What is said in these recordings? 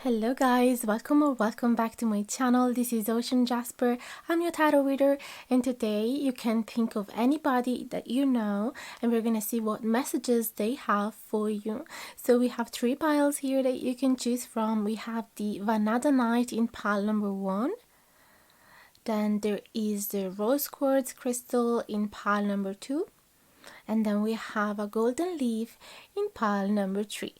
Hello guys, welcome back to my channel. This is Jasper. I'm your tarot reader, and today you can think of anybody that you know and we're gonna see what messages they have for you. So we have three piles here that you can choose from. We have the Vanadanite in pile number 1. Then there is the rose quartz crystal in pile number 2. And then we have a golden leaf in pile number 3.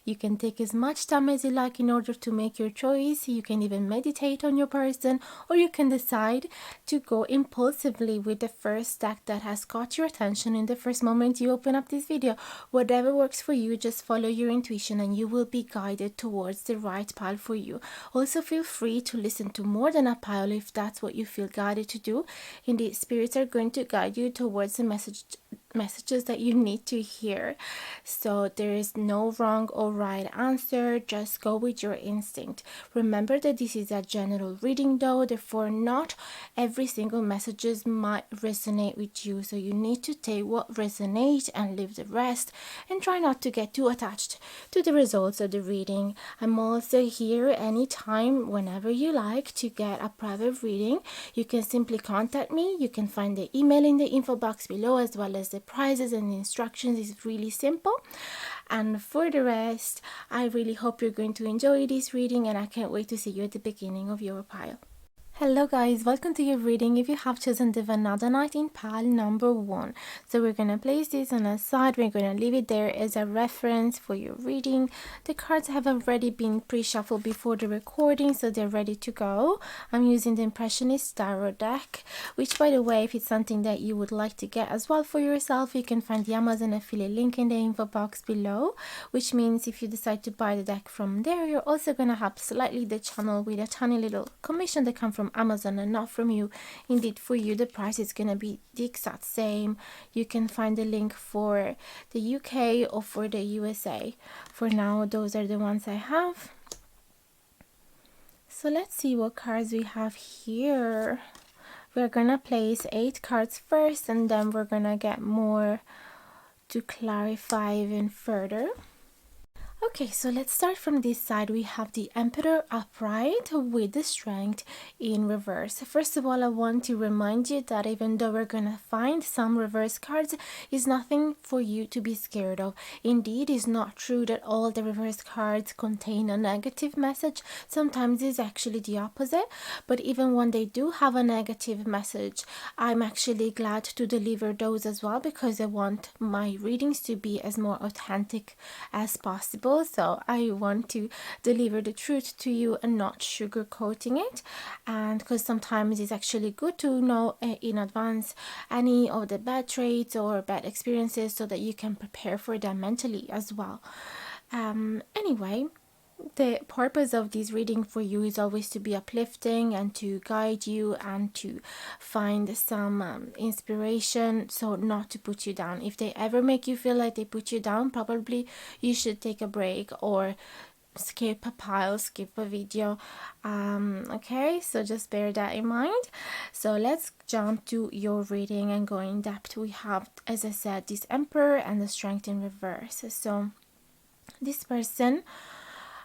You can take as much time as you like in order to make your choice. You can even meditate on your person, or you can decide to go impulsively with the first deck that has caught your attention in the first moment you open up this video. Whatever works for you, just follow your intuition and you will be guided towards the right pile for you. Also, feel free to listen to more than a pile if that's what you feel guided to do. Indeed, spirits are going to guide you towards the messages that you need to hear. So there is no wrong or right answer, just go with your instinct. Remember that this is a general reading though, therefore not every single messages might resonate with you, so you need to take what resonates and leave the rest, and try not to get too attached to the results of the reading. I'm also here anytime, whenever you like to get a private reading. You can simply contact me. You can find the email in the info box below, as well as the prices and the instructions. Is really simple. And for the rest, I really hope you're going to enjoy this reading, and I can't wait to see you at the beginning of your pile. Hello guys, welcome to your reading. If you have chosen the Vanadanite in pile number 1, so we're going to place this on a side. We're going to leave it there as a reference for your reading. The cards have already been pre-shuffled before the recording, so they're ready to go. I'm using the Impressionist Tarot deck, which, by the way, if it's something that you would like to get as well for yourself, you can find the Amazon affiliate link in the info box below, which means if you decide to buy the deck from there, you're also going to help slightly the channel with a tiny little commission that comes from Amazon and not from you. Indeed, for you the price is gonna be the exact same. You can find the link for the UK or for the USA. For now, those are the ones I have. So let's see what cards we have here. We're gonna place 8 cards first, and then we're gonna get more to clarify even further. Okay, so let's start from this side. We have the Emperor upright with the Strength in reverse. First of all, I want to remind you that even though we're gonna find some reverse cards, it's nothing for you to be scared of. Indeed, it's not true that all the reverse cards contain a negative message. Sometimes it's actually the opposite, but even when they do have a negative message, I'm actually glad to deliver those as well, because I want my readings to be as more authentic as possible. So I want to deliver the truth to you and not sugarcoating it, and because sometimes it's actually good to know in advance any of the bad traits or bad experiences, so that you can prepare for them mentally as well. Anyway, the purpose of this reading for you is always to be uplifting and to guide you and to find some inspiration, so not to put you down. If they ever make you feel like they put you down, probably you should take a break or skip a pile, skip a video. Okay, so just bear that in mind. So let's jump to your reading and go in depth. We have, as I said, this Emperor and the Strength in reverse. So this person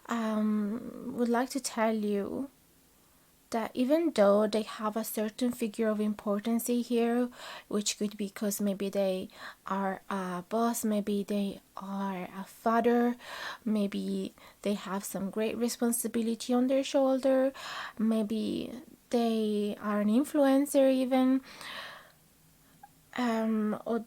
would like to tell you that even though they have a certain figure of importance here, which could be because maybe they are a boss, maybe they are a father, maybe they have some great responsibility on their shoulder, maybe they are an influencer even, or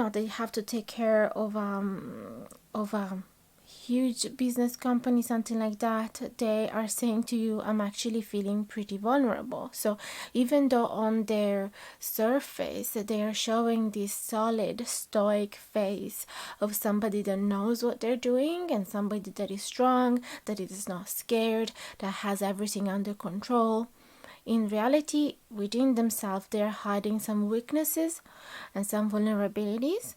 they have to take care of a huge business company, something like that. They are saying to you, I'm actually feeling pretty vulnerable. So even though on their surface they are showing this solid stoic face of somebody that knows what they're doing and somebody that is strong, that is not scared, that has everything under control, in reality within themselves they're hiding some weaknesses and some vulnerabilities.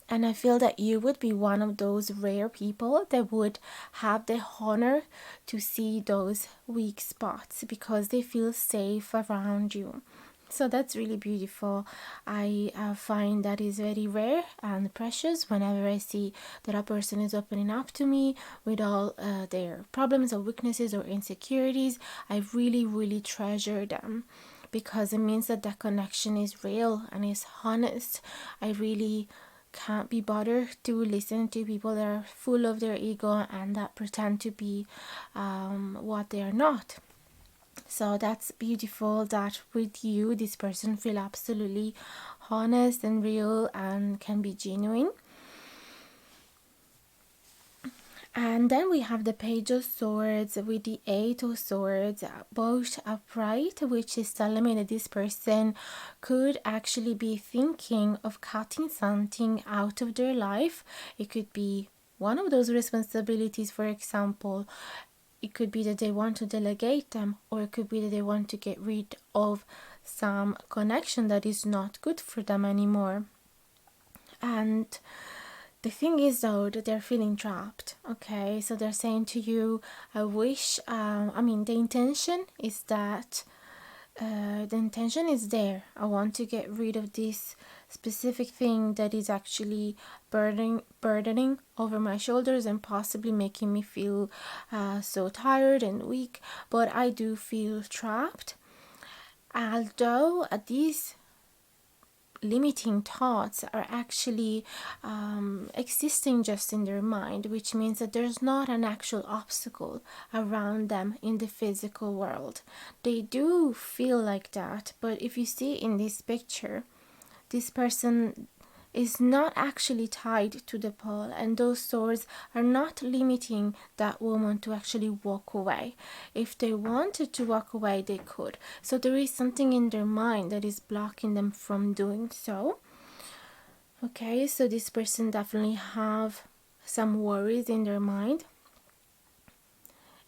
And I feel that you would be one of those rare people that would have the honor to see those weak spots, because they feel safe around you. So that's really beautiful. I find that is very rare and precious whenever I see that a person is opening up to me with all their problems or weaknesses or insecurities. I really, really treasure them because it means that that connection is real and is honest. I really can't be bothered to listen to people that are full of their ego and that pretend to be what they are not. So that's beautiful that with you this person feel absolutely honest and real and can be genuine. And then we have the Page of Swords with the Eight of Swords, both upright, which is telling me that this person could actually be thinking of cutting something out of their life. It could be one of those responsibilities, for example. It could be that they want to delegate them, or it could be that they want to get rid of some connection that is not good for them anymore. And the thing is though that they're feeling trapped. Okay, so they're saying to you, I wish, the intention is that the intention is there. I want to get rid of this specific thing that is actually burdening over my shoulders and possibly making me feel so tired and weak. But I do feel trapped. Although these limiting thoughts are actually existing just in their mind, which means that there's not an actual obstacle around them in the physical world. They do feel like that, but if you see in this picture, this person is not actually tied to the pole, and those swords are not limiting that woman to actually walk away. If they wanted to walk away, they could. So there is something in their mind that is blocking them from doing so. Okay, so this person definitely have some worries in their mind.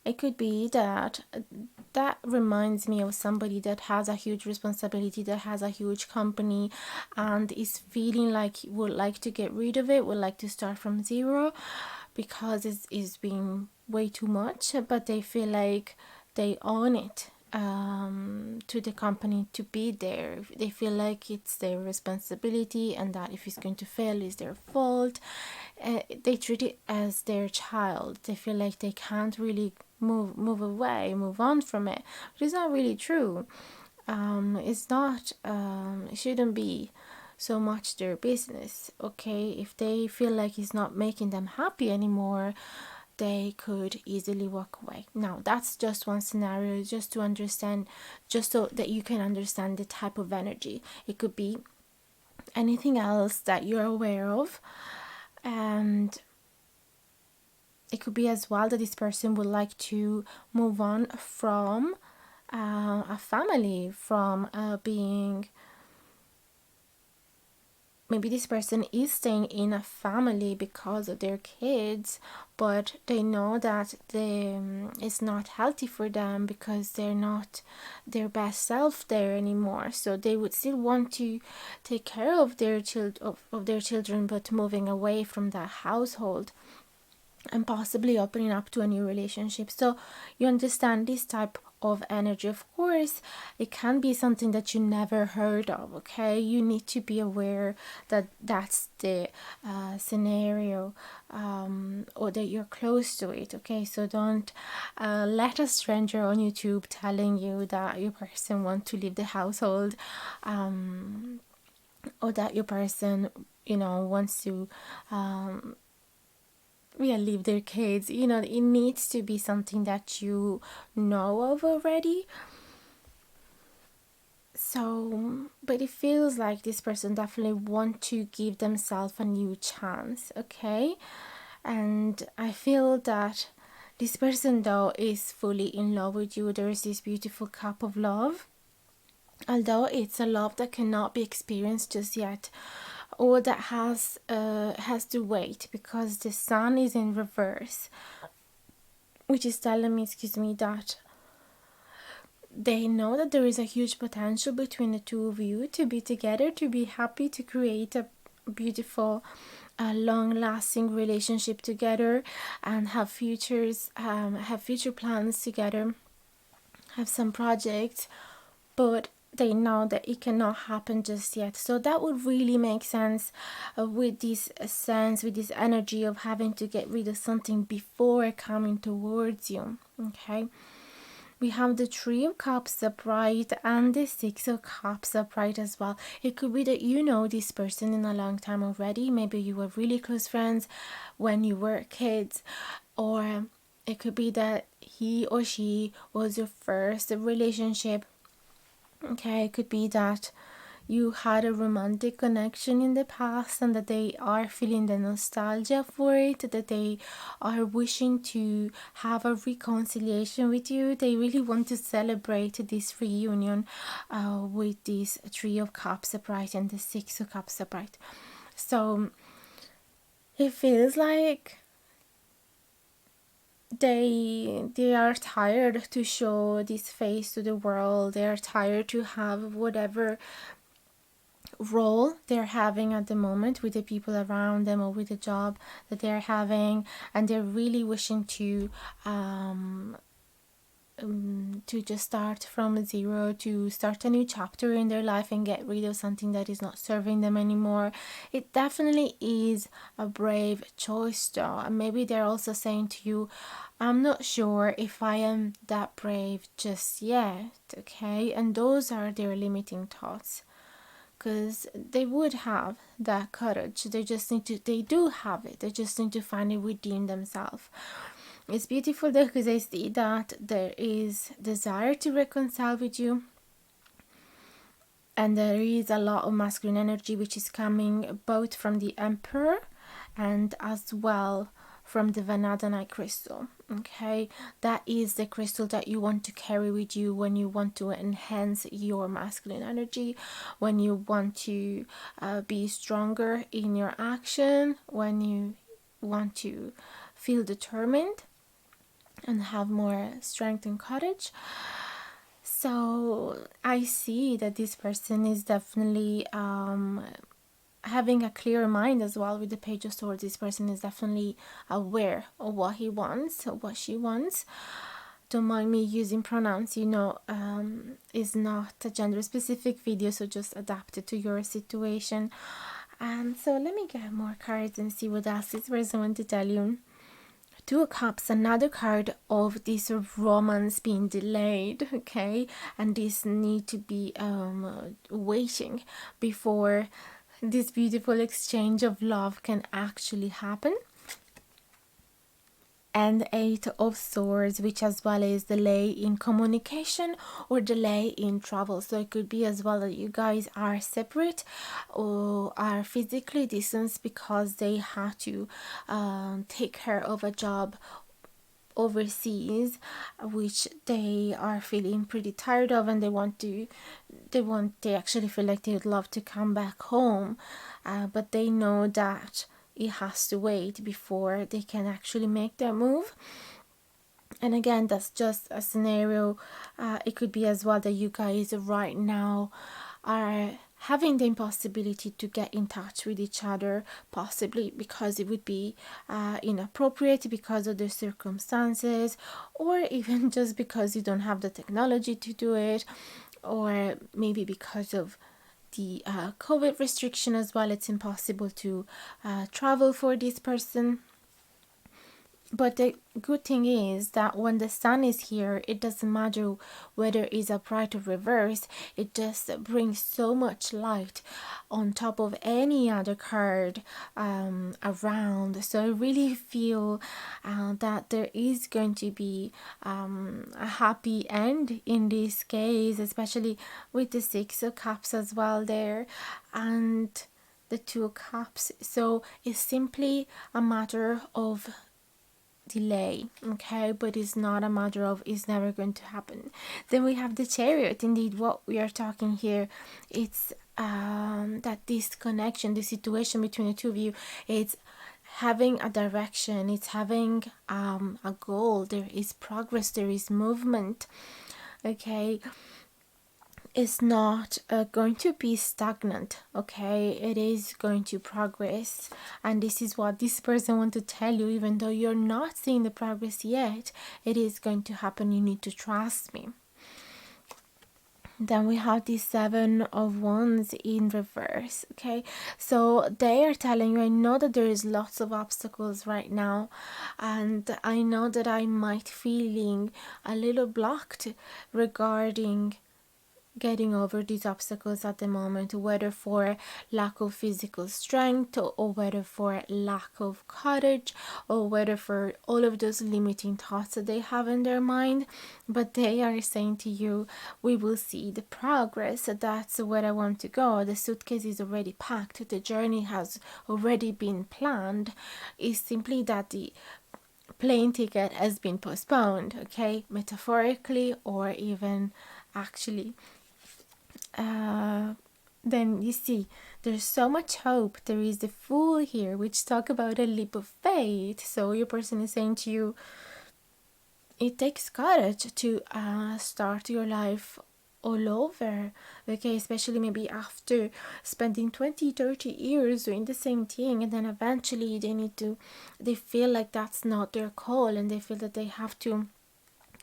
It could be that reminds me of somebody that has a huge responsibility, that has a huge company and is feeling like would like to get rid of it, would like to start from zero because it's being way too much, but they feel like they own it to the company to be there. They feel like it's their responsibility and that if it's going to fail is their fault. They treat it as their child. They feel like they can't really move away, move on from it, which is not really true. It's not, it shouldn't be so much their business. Okay, if they feel like it's not making them happy anymore, they could easily walk away. Now that's just one scenario, just to understand, just so that you can understand the type of energy. It could be anything else that you're aware of, and it could be as well that this person would like to move on from a family, from being, maybe this person is staying in a family because of their kids, but they know that it's not healthy for them because they're not their best self there anymore. So they would still want to take care of their children, but moving away from that household and possibly opening up to a new relationship. So you understand this type of energy. Of course, it can be something that you never heard of. Okay, you need to be aware that that's the scenario, or that you're close to it. Okay, so don't let a stranger on YouTube telling you that your person wants to leave the household, or that your person wants to leave their kids. It needs to be something that you know of already. So, but it feels like this person definitely want to give themselves a new chance. Okay, and I feel that this person though is fully in love with you. There is this beautiful cup of love, although it's a love that cannot be experienced just yet, or that has to wait, because the sun is in reverse, which is telling me, that they know that there is a huge potential between the two of you to be together, to be happy, to create a beautiful long-lasting relationship together, and have future plans together, have some projects. But they know that it cannot happen just yet. So that would really make sense with this sense, with this energy of having to get rid of something before coming towards you. Okay, we have the Three of Cups upright and the Six of Cups upright as well. It could be that you know this person in a long time already. Maybe you were really close friends when you were kids, or it could be that he or she was your first relationship. Okay, it could be that you had a romantic connection in the past and that they are feeling the nostalgia for it, that they are wishing to have a reconciliation with you. They really want to celebrate this reunion with this Three of Cups upright and the Six of Cups upright. So it feels like they are tired to show this face to the world. They are tired to have whatever role they're having at the moment with the people around them or with the job that they're having, and they're really wishing to just start from zero, to start a new chapter in their life and get rid of something that is not serving them anymore. It definitely is a brave choice though, and maybe they're also saying to you, I'm not sure if I am that brave just yet. Okay, and those are their limiting thoughts, because they would have that courage. They do have it, they just need to find it within themselves. It's beautiful though, because I see that there is desire to reconcile with you, and there is a lot of masculine energy which is coming both from the Emperor and as well from the Vanadanite crystal. Okay, that is the crystal that you want to carry with you when you want to enhance your masculine energy, when you want to be stronger in your action, when you want to feel determined and have more strength and courage. So I see that this person is definitely having a clear mind as well. With the Page of Swords, this person is definitely aware of what he wants or what she wants. Don't mind me using pronouns, is not a gender specific video, so just adapt it to your situation. And so let me get more cards and see what else this person wants to tell you. Two of Cups, another card of this romance being delayed, okay, and this need to be waiting before this beautiful exchange of love can actually happen. And Eight of Swords, which as well is delay in communication or delay in travel. So it could be as well that you guys are separate or are physically distanced because they have to take care of a job overseas, which they are feeling pretty tired of, and they actually feel like they would love to come back home, but they know that it has to wait before they can actually make their move. And again, that's just a scenario. It could be as well that you guys right now are having the impossibility to get in touch with each other, possibly because it would be inappropriate because of the circumstances, or even just because you don't have the technology to do it, or maybe because of the COVID restriction as well. It's impossible to travel for this person. But the good thing is that when the sun is here, it doesn't matter whether it's upright or reverse. It just brings so much light on top of any other card around. So I really feel that there is going to be a happy end in this case, especially with the Six of Cups as well there, and the Two of Cups. So it's simply a matter of delay, okay, but it's not a matter of it's never going to happen. Then we have the Chariot. Indeed, what we are talking here, it's that this connection, the situation between the two of you, it's having a direction, it's having a goal. There is progress, there is movement, okay. Is not going to be stagnant, okay. It is going to progress, and this is what this person wants to tell you. Even though you're not seeing the progress yet, it is going to happen. You need to trust me. Then we have the Seven of Wands in reverse. Okay, so they are telling you, I know that there is lots of obstacles right now, and I know that I might feeling a little blocked regarding getting over these obstacles at the moment, whether for lack of physical strength, or whether for lack of courage, or whether for all of those limiting thoughts that they have in their mind. But they are saying to you, we will see the progress. That's where I want to go. The suitcase is already packed, the journey has already been planned. It's simply that the plane ticket has been postponed, okay, metaphorically or even actually. Then you see there's so much hope. There is the Fool here, which talk about a leap of faith. So your person is saying to you, it takes courage to start your life all over, okay, especially maybe after spending 20-30 years doing the same thing, and then eventually they feel like that's not their call, and they feel that they have to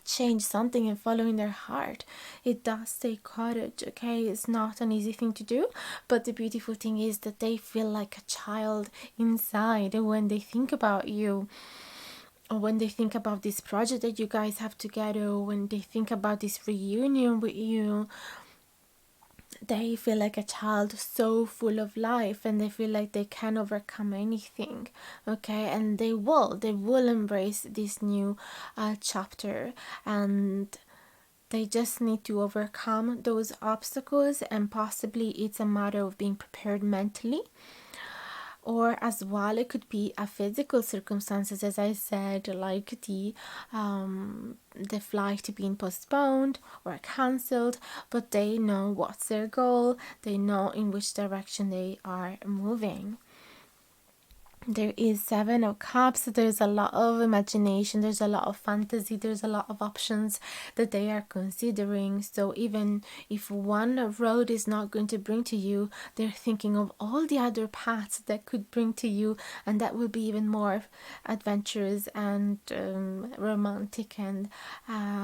change something and following their heart. It does take courage, okay? It's not an easy thing to do, but the beautiful thing is that they feel like a child inside when they think about you, or when they think about this project that you guys have together, or when they think about this reunion with you. They feel like a child so full of life, and they feel like they can overcome anything, okay, and they will embrace this new chapter, and they just need to overcome those obstacles, and possibly it's a matter of being prepared mentally, or as well it could be a physical circumstances, as I said, like the flight being postponed or cancelled, but they know what's their goal, they know in which direction they are moving. There is Seven of Cups. There's a lot of imagination, there's a lot of fantasy, there's a lot of options that they are considering. So even if one road is not going to bring to you, they're thinking of all the other paths that could bring to you, and that will be even more adventurous and romantic and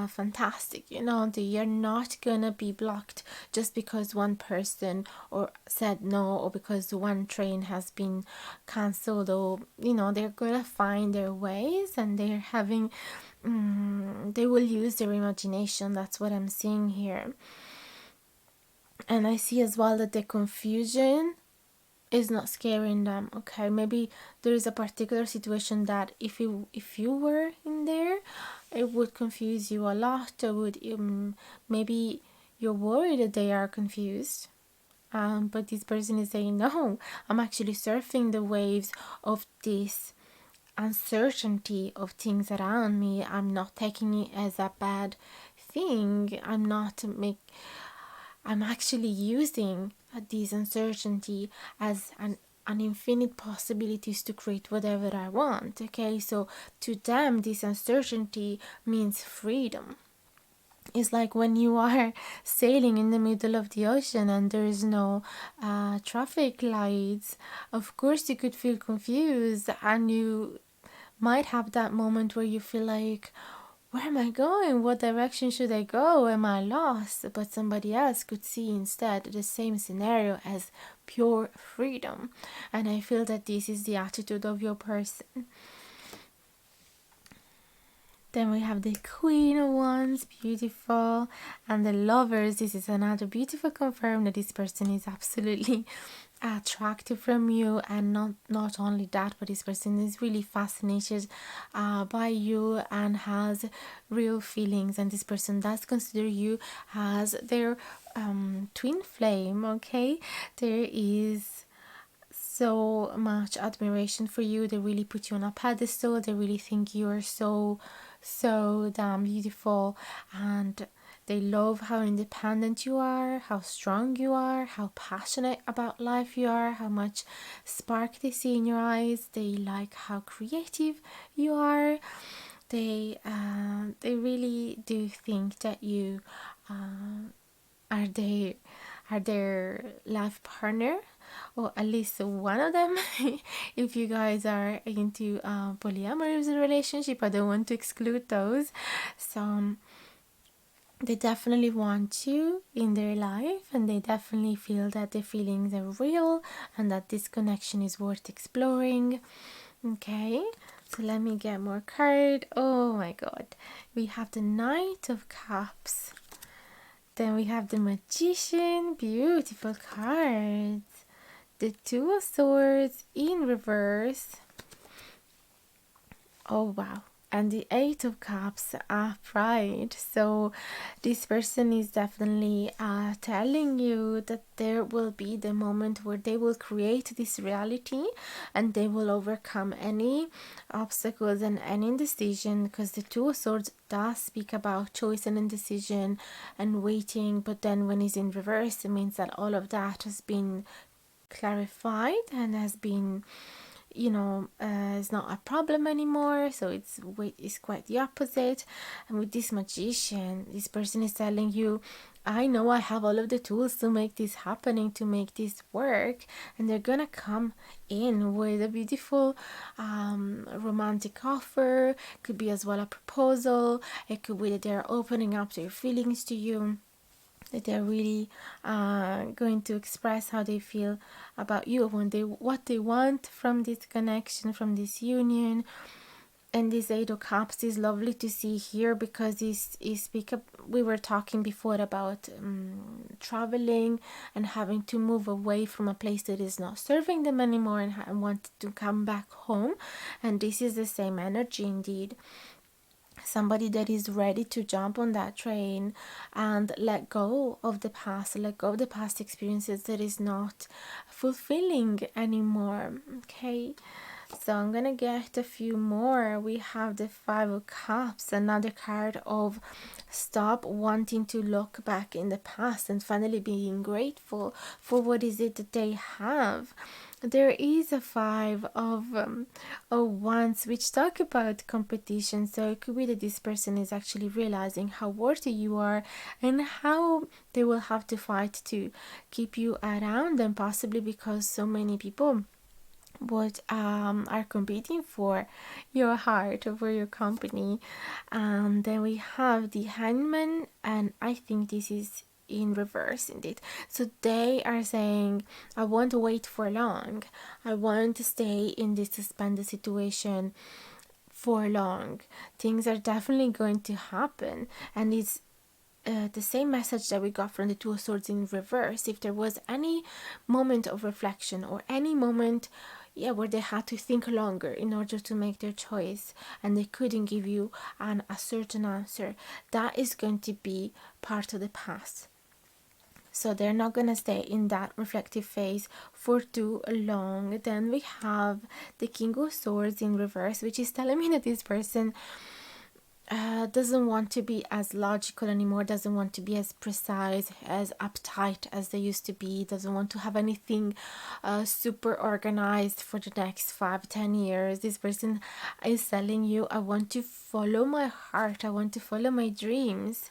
fantastic. You know, you're not gonna be blocked just because one person or said no, or because one train has been cancelled, or you know, they're gonna find their ways, and they're having they will use their imagination. That's what I'm seeing here. And I see as well that the confusion is not scaring them, okay? Maybe there is a particular situation that if you were in there, it would confuse you a lot. It would maybe you're worried that they are confused, but this person is saying, no, I'm actually surfing the waves of this uncertainty of things around me. I'm not taking it as a bad thing. I'm actually using this uncertainty as an infinite possibilities to create whatever I want, okay? So to them, this uncertainty means freedom. It's like when you are sailing in the middle of the ocean and there is no traffic lights. Of course, you could feel confused, and you might have that moment where you feel like, where am I going? What direction should I go? Am I lost? But somebody else could see instead the same scenario as pure freedom. And I feel that this is the attitude of your person. Then we have the Queen of Wands, beautiful, and the Lovers. This is another beautiful confirm that this person is absolutely attractive from you, and not only that, but this person is really fascinated by you and has real feelings, and this person does consider you as their twin flame, okay? There is so much admiration for you. They really put you on a pedestal. They really think you are so damn beautiful, and they love how independent you are, how strong you are, how passionate about life you are, how much spark they see in your eyes. They like how creative you are. They really do think that you are their life partner, or at least one of them. If you guys are into polyamorous relationship, I don't want to exclude those. So They definitely want you in their life, and they definitely feel that the feelings are real and that this connection is worth exploring. Okay, so let me get more card. Oh my god, we have the Knight of Cups, then we have the Magician, beautiful cards, the Two of Swords in reverse. Oh wow. And the Eight of Cups upright. So this person is definitely telling you that there will be the moment where they will create this reality and they will overcome any obstacles and any indecision, because the Two of Swords does speak about choice and indecision and waiting, but then when it's in reverse, it means that all of that has been clarified and has been, it's not a problem anymore. So it's quite the opposite. And with this Magician, this person is telling you, I know I have all of the tools to make this happening, to make this work, and they're gonna come in with a beautiful romantic offer. Could be as well a proposal. It could be that they're opening up their feelings to you, that they're really going to express how they feel about you, what they want from this connection, from this union. And this Eight of Cups is lovely to see here, because we were talking before about traveling and having to move away from a place that is not serving them anymore, and want to come back home. And this is the same energy indeed. Somebody that is ready to jump on that train and let go of the past, let go of the past experiences that is not fulfilling anymore. Okay, so I'm gonna get a few more. We have the Five of Cups, another card of stop wanting to look back in the past and finally being grateful for what is it that they have. There is a Five of Wands, which talk about competition. So it could be that this person is actually realizing how worthy you are and how they will have to fight to keep you around them, possibly because so many people are competing for your heart or for your company. Then we have the Hangman, and I think this is in reverse indeed. So they are saying, I won't wait for long. I won't stay in this suspended situation for long. Things are definitely going to happen, and it's the same message that we got from the Two of Swords in reverse. If there was any moment of reflection or any moment where they had to think longer in order to make their choice and they couldn't give you a certain answer, that is going to be part of the past. So they're not going to stay in that reflective phase for too long. Then we have the King of Swords in reverse, which is telling me that this person doesn't want to be as logical anymore, doesn't want to be as precise, as uptight as they used to be, doesn't want to have anything super organized for the next 5-10 years. This person is telling you, I want to follow my heart, I want to follow my dreams.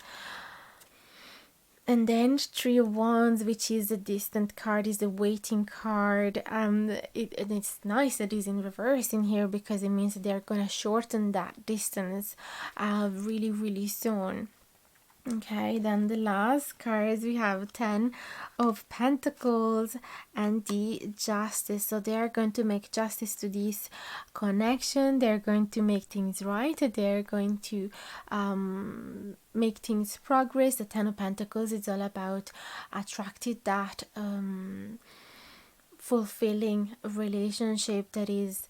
And then Three of Wands, which is a distant card, is the waiting card. And it's nice that it's in reverse in here, because it means that they're going to shorten that distance really, really soon. Okay, then the last cards, we have 10 of Pentacles and the Justice. So they are going to make justice to this connection. They're going to make things right. They're going to make things progress. The 10 of Pentacles is all about attracting that fulfilling relationship that is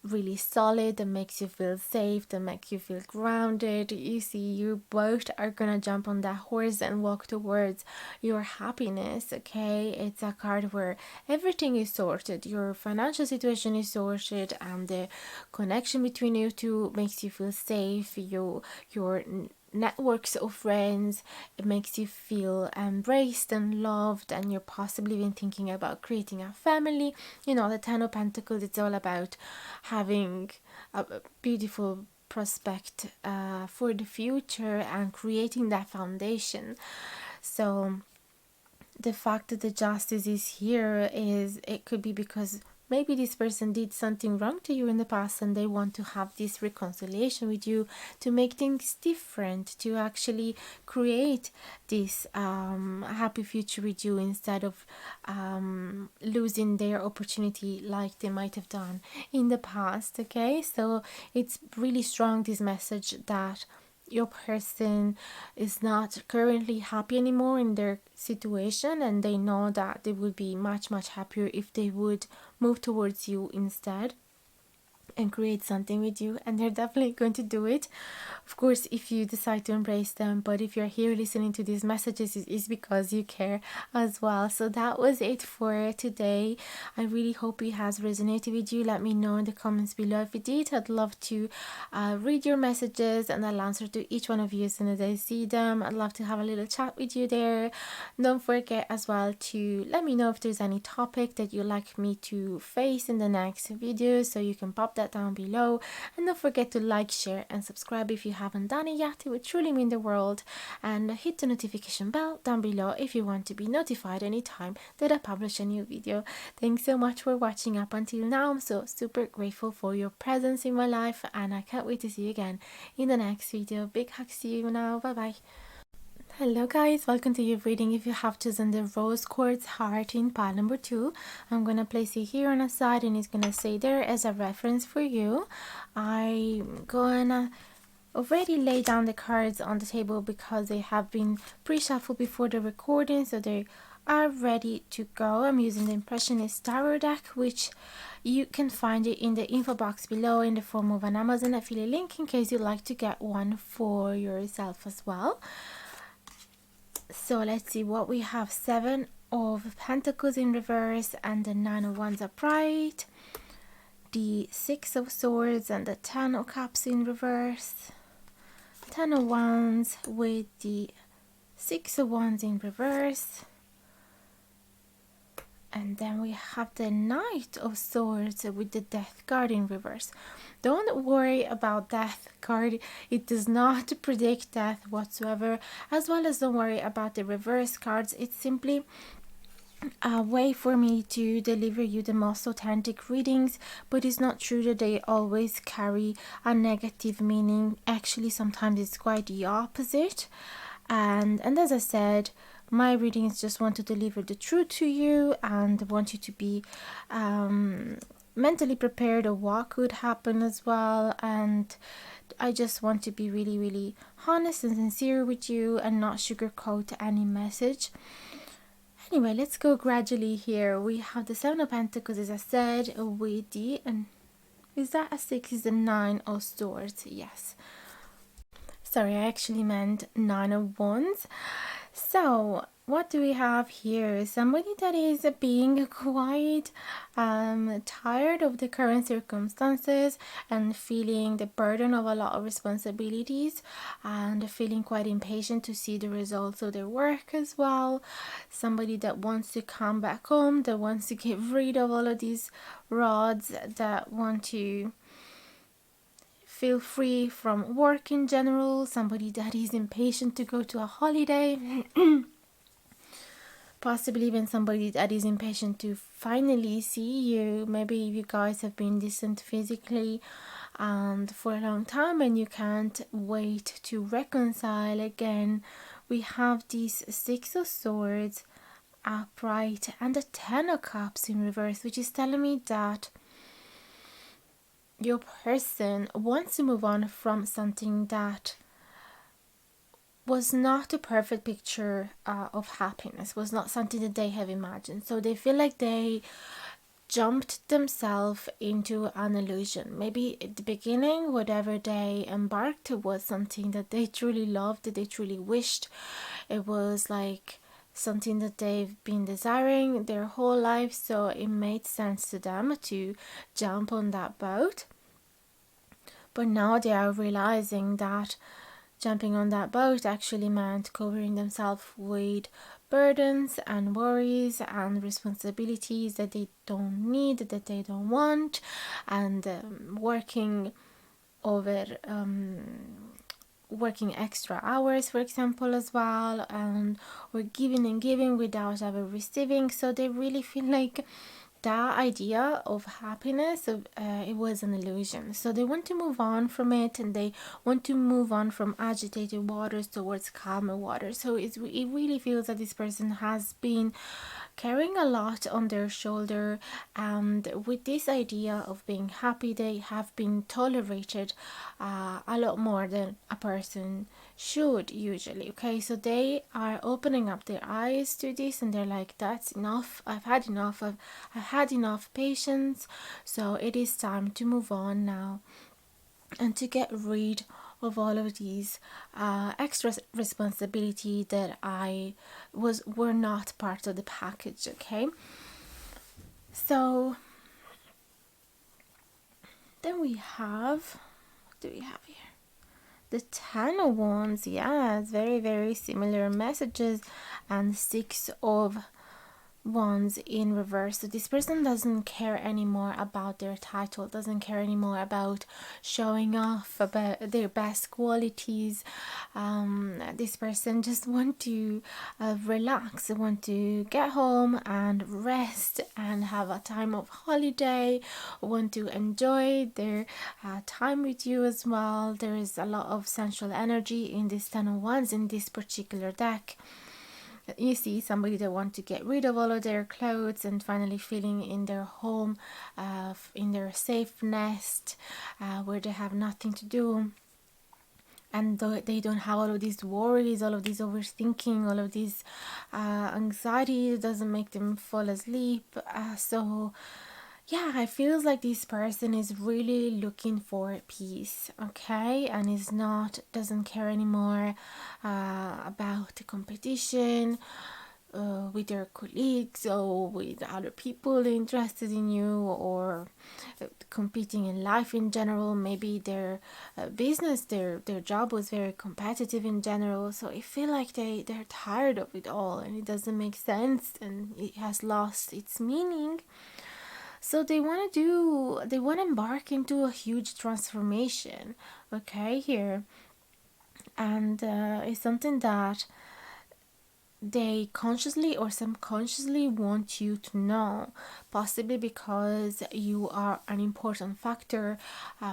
really solid, that makes you feel safe, that makes you feel grounded. You see, you both are gonna jump on that horse and walk towards your happiness. Okay, it's a card where everything is sorted, your financial situation is sorted, and the connection between you two makes you feel safe. Your networks of friends, it makes you feel embraced and loved, and you're possibly even thinking about creating a family. The 10 of Pentacles, it's all about having a beautiful prospect for the future and creating that foundation. So the fact that the Justice is here is, it could be because maybe this person did something wrong to you in the past and they want to have this reconciliation with you to make things different, to actually create this happy future with you instead of losing their opportunity like they might have done in the past. Okay, so it's really strong, this message that your person is not currently happy anymore in their situation, and they know that they would be much happier if they would move towards you instead and create something with you, and they're definitely going to do it, of course, if you decide to embrace them. But if you're here listening to these messages, it is because you care as well. So that was it for today. I really hope it has resonated with you. Let me know in the comments below if it did. I'd love to read your messages, and I'll answer to each one of you as soon as I see them. I'd love to have a little chat with you there. Don't forget as well to let me know if there's any topic that you'd like me to face in the next video, so you can pop that down below. And don't forget to like, share and subscribe if you haven't done it yet. It would truly mean the world. And hit the notification bell down below if you want to be notified anytime that I publish a new video. Thanks so much for watching up until now. I'm so super grateful for your presence in my life, and I can't wait to see you again in the next video. Big hugs to you now. Bye bye. Hello guys, welcome to your reading. If you have chosen the rose quartz heart in pile number 2, I'm gonna place it here on the side, and it's gonna stay there as a reference for you. I'm gonna already lay down the cards on the table because they have been pre-shuffled before the recording, so they are ready to go. I'm using the Impressionist Tarot deck, which you can find it in the info box below in the form of an Amazon affiliate link in case you'd like to get one for yourself as well. So let's see what we have. 7 of Pentacles in reverse and the 9 of Wands upright, the 6 of Swords and the 10 of Cups in reverse, 10 of Wands with the 6 of Wands in reverse, and then we have the Knight of Swords with the Death card in reverse. Don't worry about Death card. It does not predict death whatsoever, as well as don't worry about the reverse cards. It's simply a way for me to deliver you the most authentic readings, but it's not true that they always carry a negative meaning. Actually, sometimes it's quite the opposite. And as I said, my readings just want to deliver the truth to you and want you to be mentally prepared of what could happen as well. And I just want to be really honest and sincere with you and not sugarcoat any message. Anyway, let's go gradually here. We have the 7 of Pentacles, as I said, with the, and is that a 6? Is the 9 of Swords? Yes. Sorry, I actually meant 9 of Wands. So what do we have here? Somebody that is being quite tired of the current circumstances and feeling the burden of a lot of responsibilities, and feeling quite impatient to see the results of their work as well. Somebody that wants to come back home, that wants to get rid of all of these rods, that want to feel free from work in general. Somebody that is impatient to go to a holiday. Possibly even somebody that is impatient to finally see you. Maybe you guys have been distant physically and for a long time, and you can't wait to reconcile again. We have these 6 of Swords upright and the 10 of Cups in reverse, which is telling me that your person wants to move on from something that was not a perfect picture of happiness, was not something that they have imagined. So they feel like they jumped themselves into an illusion. Maybe at the beginning, whatever they embarked was something that they truly loved, that they truly wished. It was like something that they've been desiring their whole life, so it made sense to them to jump on that boat. But now they are realizing that jumping on that boat actually meant covering themselves with burdens and worries and responsibilities that they don't need, that they don't want, and working extra hours, for example, as well, and or giving and giving without ever receiving. So they really feel like that idea of happiness, it was an illusion. So they want to move on from it, and they want to move on from agitated waters towards calmer waters. So it really feels that this person has been carrying a lot on their shoulder, and with this idea of being happy, they have been tolerated a lot more than a person should usually. Okay, so they are opening up their eyes to this, and they're like, that's enough, I've had enough, I've had enough patience, so it is time to move on now and to get rid of all of these extra responsibility that I were not part of the package. Okay, so then we have, what do we have here? The 10 of Wands. Yeah, it's very, very similar messages. And 6 of Wands in reverse. So this person doesn't care anymore about their title, doesn't care anymore about showing off about their best qualities. This person just want to relax, want to get home and rest and have a time of holiday, want to enjoy their time with you as well. There is a lot of sensual energy in this 10 of Wands in this particular deck. You see somebody that want to get rid of all of their clothes and finally feeling in their home, in their safe nest, where they have nothing to do, and they don't have all of these worries, all of this overthinking, all of this anxiety. It doesn't make them fall asleep. So yeah, I feels like this person is really looking for peace, okay, and doesn't care anymore about the competition with their colleagues or with other people interested in you, or competing in life in general. Maybe their business, their job was very competitive in general, so I feel like they're tired of it all and it doesn't make sense and it has lost its meaning. So they want to embark into a huge transformation, okay, here. And it's something that they consciously or subconsciously want you to know, possibly because you are an important factor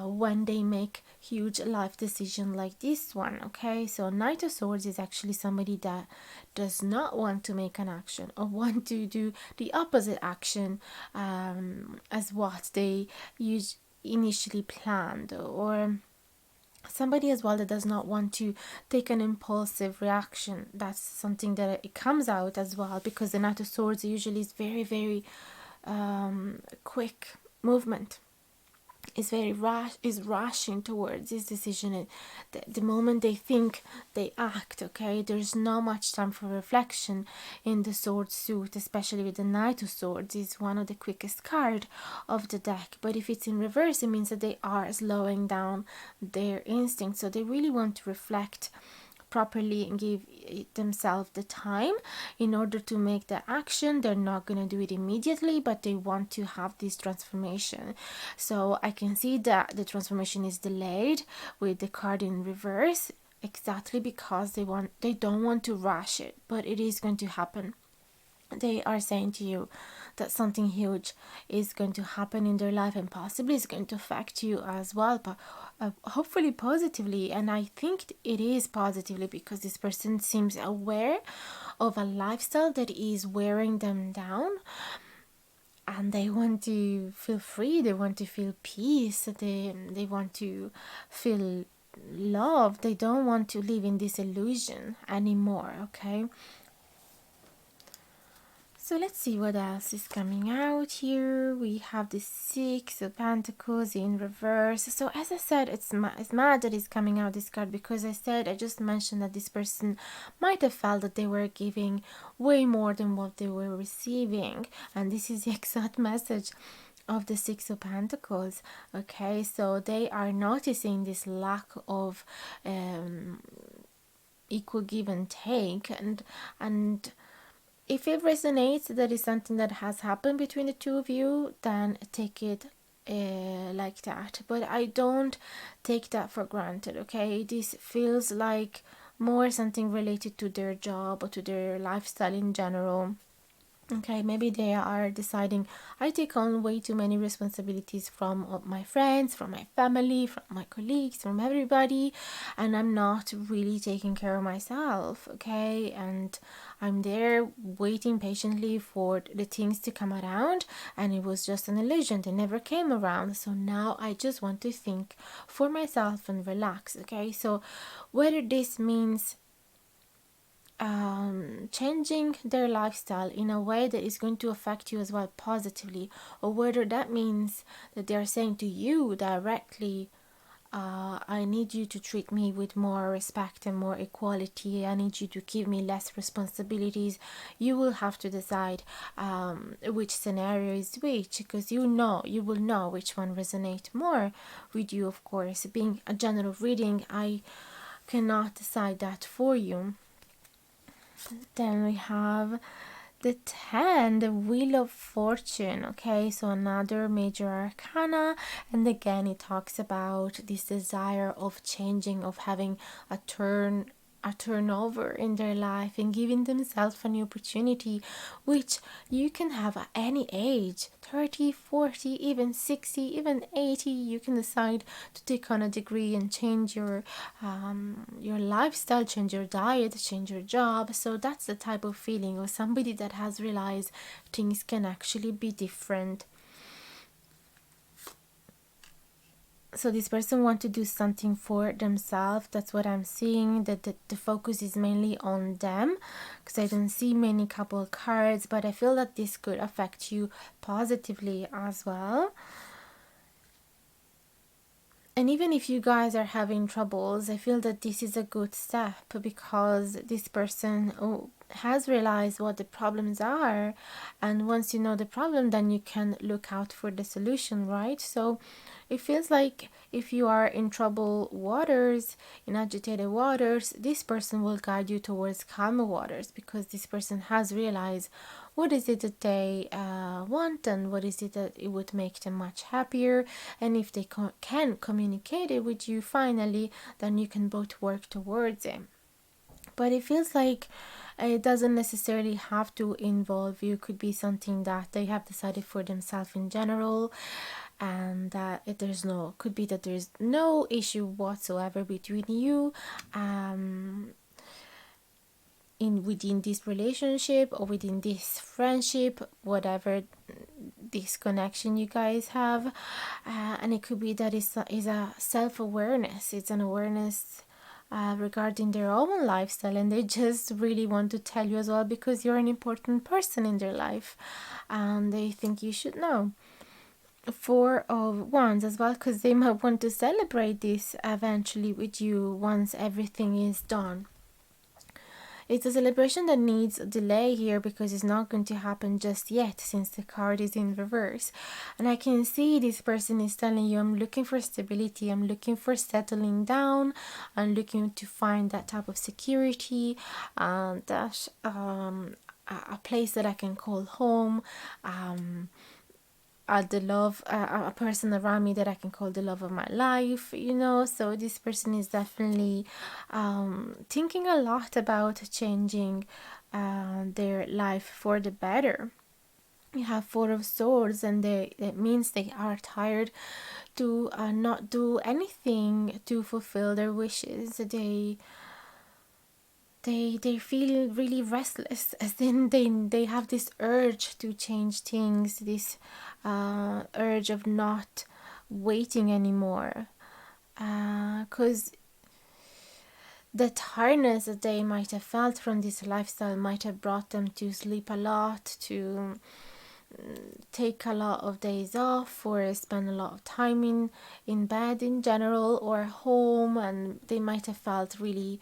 when they make huge life decision like this one. Okay, so Knight of Swords is actually somebody that does not want to make an action or want to do the opposite action as what they initially planned, or somebody as well that does not want to take an impulsive reaction. That's something that it comes out as well, because the Knight of Swords usually is very, very quick movement, is very rushing towards this decision, and the moment they think, they act. Okay, there's not much time for reflection in the sword suit, especially with the Knight of Swords. Is one of the quickest card of the deck, but if it's in reverse, it means that they are slowing down their instincts, so they really want to reflect properly and give themselves the time in order to make the action. They're not going to do it immediately, but they want to have this transformation. So I can see that the transformation is delayed with the card in reverse, exactly because they don't want to rush it, but it is going to happen. They are saying to you that something huge is going to happen in their life, and possibly is going to affect you as well, but hopefully positively. And I think it is positively, because this person seems aware of a lifestyle that is wearing them down, and they want to feel free, they want to feel peace, they want to feel love. They don't want to live in this illusion anymore. Okay, so let's see what else is coming out here. We have the Six of Pentacles in reverse. So as I said, it's mad that it's coming out this card, because I just mentioned that this person might have felt that they were giving way more than what they were receiving. And this is the exact message of the Six of Pentacles. Okay, so they are noticing this lack of equal give and take, and if it resonates, that is something that has happened between the two of you, then take it like that. But I don't take that for granted, okay? This feels like more something related to their job or to their lifestyle in general. Okay, maybe they are deciding, I take on way too many responsibilities from my friends, from my family, from my colleagues, from everybody, and I'm not really taking care of myself. Okay, and I'm there waiting patiently for the things to come around, and it was just an illusion. They never came around. So now I just want to think for myself and relax. Okay, so whether this means changing their lifestyle in a way that is going to affect you as well positively, or whether that means that they are saying to you directly, I need you to treat me with more respect and more equality. I need you to give me less responsibilities. You will have to decide which scenario is which, because you will know which one resonates more with you. Of course, being a general reading, I cannot decide that for you. Then we have the 10, the Wheel of Fortune. Okay, so another major arcana, and again it talks about this desire of changing, of having a turnover in their life and giving themselves a new opportunity, which you can have at any age, 30, 40, even 60, even 80. You can decide to take on a degree and change your lifestyle, change your diet, change your job. So that's the type of feeling of somebody that has realized things can actually be different. So this person want to do something for themselves. That's what I'm seeing, that the focus is mainly on them, because I don't see many couple cards, but I feel that this could affect you positively as well. And even if you guys are having troubles, I feel that this is a good step, because this person has realized what the problems are, and once you know the problem, then you can look out for the solution, right? So it feels like if you are in troubled waters, in agitated waters, this person will guide you towards calmer waters, because this person has realized what is it that they want, and what is it that it would make them much happier. And if they can communicate it with you finally, then you can both work towards it. But it feels like it doesn't necessarily have to involve you. It could be something that they have decided for themselves in general, and that could be that there's no issue whatsoever between you, in within this relationship or within this friendship, whatever this connection you guys have. And it could be that is a self-awareness. It's an awareness regarding their own lifestyle, and they just really want to tell you as well, because you're an important person in their life and they think you should know. Four of Wands as well, because they might want to celebrate this eventually with you once everything is done. It's a celebration that needs a delay here, because it's not going to happen just yet, since the card is in reverse. And I can see this person is telling you, I'm looking for stability, I'm looking for settling down, I'm looking to find that type of security, that a place that I can call home, the love, a person around me that I can call the love of my life, So this person is definitely thinking a lot about changing their life for the better. You have Four of Swords, and that means they are tired to not do anything to fulfill their wishes. They feel really restless, as in they have this urge to change things, this urge of not waiting anymore, because the tiredness that they might have felt from this lifestyle might have brought them to sleep a lot, to take a lot of days off, or spend a lot of time in bed in general, or home, and they might have felt really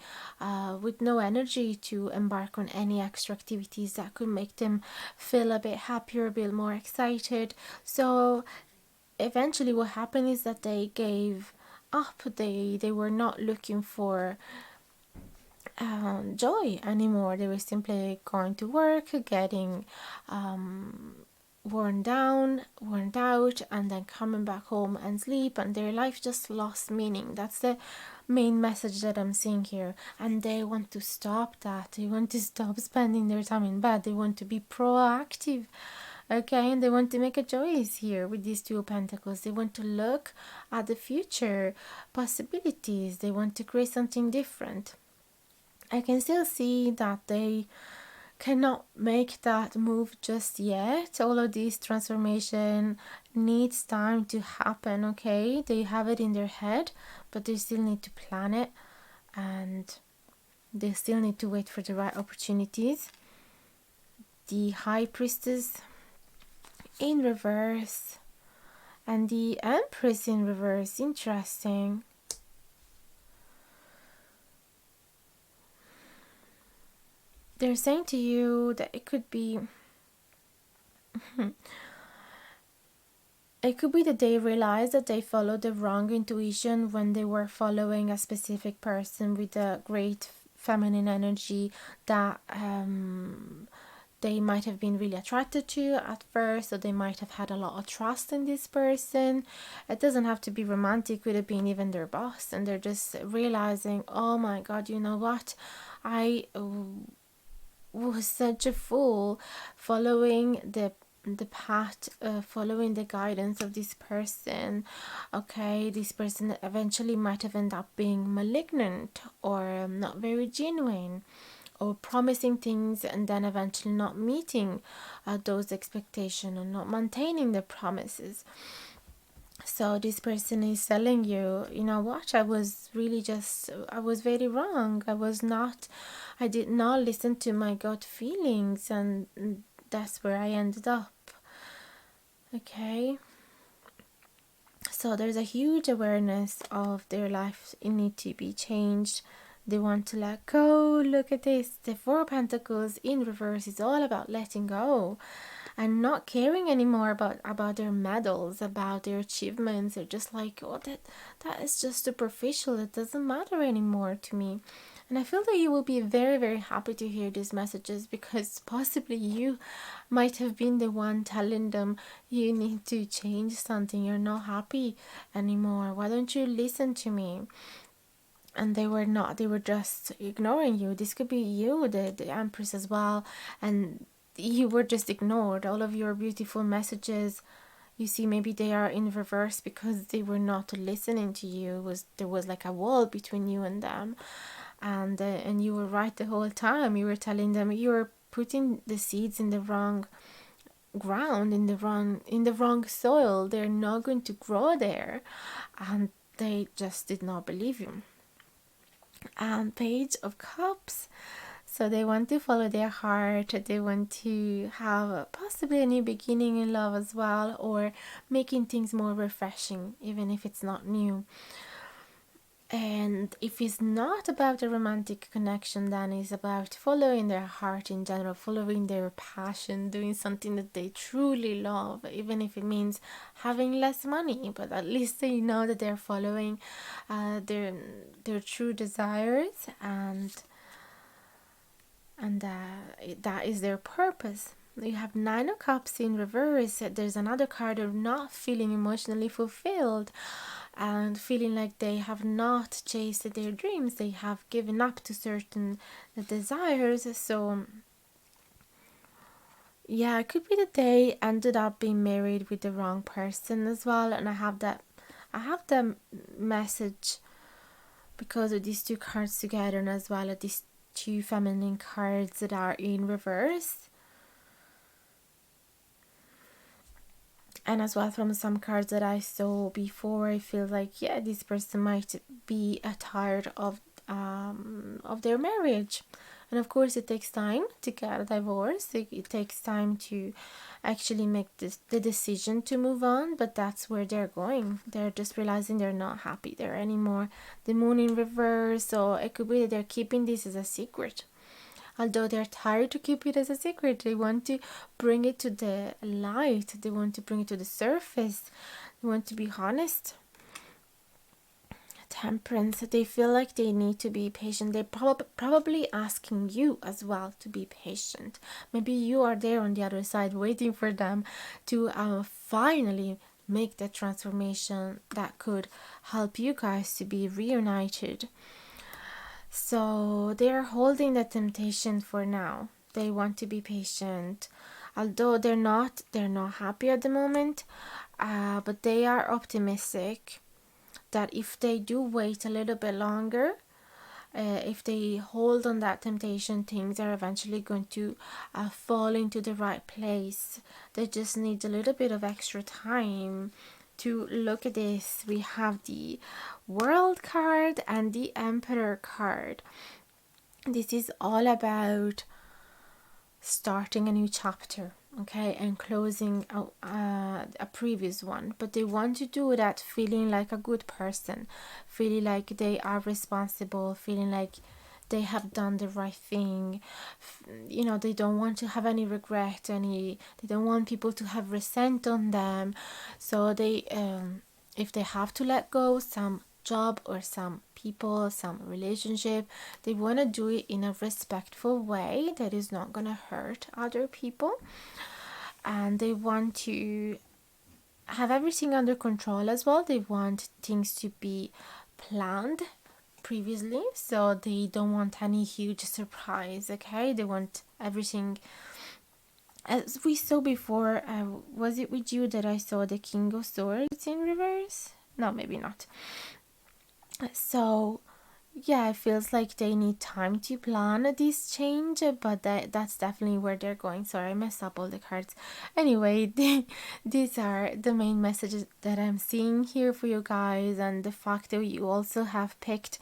with no energy to embark on any extra activities that could make them feel a bit happier, a bit more excited. So eventually what happened is that they gave up. They were not looking for joy anymore. They were simply going to work, getting worn down, worn out, and then coming back home and sleep, and their life just lost meaning. That's the main message that I'm seeing here. And they want to stop that. They want to stop spending their time in bed. They want to be proactive. Okay, and they want to make a choice here with these two of pentacles. They want to look at the future possibilities. They want to create something different. I can still see that they cannot make that move just yet. All of this transformation needs time to happen. Okay, they have it in their head, but they still need to plan it, and they still need to wait for the right opportunities. The High Priestess in reverse and the Empress in reverse. Interesting. They're saying to you that it could be it could be that they realized that they followed the wrong intuition when they were following a specific person with a great feminine energy that they might have been really attracted to at first, or they might have had a lot of trust in this person. It doesn't have to be romantic, could have been even their boss, and they're just realizing, oh my god, you know what, I was such a fool following the path, following the guidance of this person. Okay, this person eventually might have ended up being malignant or not very genuine, or promising things and then eventually not meeting those expectations and not maintaining the promises. So this person is telling you, you know what, I was very wrong. I did not listen to my gut feelings, and that's where I ended up. Okay. So there's a huge awareness of their life. It need to be changed. They want to let go. Look at this. The Four of Pentacles in reverse is all about letting go and not caring anymore about their medals, about their achievements. They're just like, oh, that is just superficial. It doesn't matter anymore to me. And I feel that you will be very, very happy to hear these messages, because possibly you might have been the one telling them you need to change something. You're not happy anymore. Why don't you listen to me? And they were not. They were just ignoring you. This could be you, the Empress as well. And you were just ignored. All of your beautiful messages, you see, maybe they are in reverse because they were not listening to you. There was like a wall between you and them, and you were right the whole time. You were telling them you were putting the seeds in the wrong ground, in the wrong soil. They're not going to grow there, and they just did not believe you. And Page of Cups. So they want to follow their heart. They want to have possibly a new beginning in love as well, or making things more refreshing, even if it's not new. And if it's not about a romantic connection, then it's about following their heart in general, following their passion, doing something that they truly love, even if it means having less money. But at least they know that they're following their true desires, and that is their purpose. You have Nine of Cups in reverse. There's another card of not feeling emotionally fulfilled and feeling like they have not chased their dreams. They have given up to certain desires. So yeah, it could be that they ended up being married with the wrong person as well. And I have the message because of these two cards together, and as well as these two feminine cards that are in reverse. And as well, from some cards that I saw before, I feel like, yeah, this person might be tired of their marriage. And of course, it takes time to get a divorce. It takes time to actually make the decision to move on. But that's where they're going. They're just realizing they're not happy there anymore. The Moon in reverse. So it could be that they're keeping this as a secret. Although they're tired to keep it as a secret, they want to bring it to the light. They want to bring it to the surface. They want to be honest. Temperance. They feel like they need to be patient. They're probably asking you as well to be patient. Maybe you are there on the other side waiting for them to finally make the transformation that could help you guys to be reunited. So they're holding the temptation for now. They want to be patient, although they're not happy at the moment, but they are optimistic that if they do wait a little bit longer, if they hold on that temptation, things are eventually going to fall into the right place. They just need a little bit of extra time to look at this. We have the World card and the Emperor card. This is all about starting a new chapter, okay, and closing a previous one. But they want to do that feeling like a good person, feeling like they are responsible, feeling like they have done the right thing. You know, they don't want to have any regret, they don't want people to have resent on them. So they if they have to let go some job or some people, some relationship, they want to do it in a respectful way that is not going to hurt other people, and they want to have everything under control as well. They want things to be planned previously, so they don't want any huge surprise. Okay, they want everything as we saw before. Was it with you that I saw the King of Swords in reverse? No, maybe not. So yeah, it feels like they need time to plan this change, but that's definitely where they're going. Sorry, I messed up all the cards. Anyway, these are the main messages that I'm seeing here for you guys, and the fact that you also have picked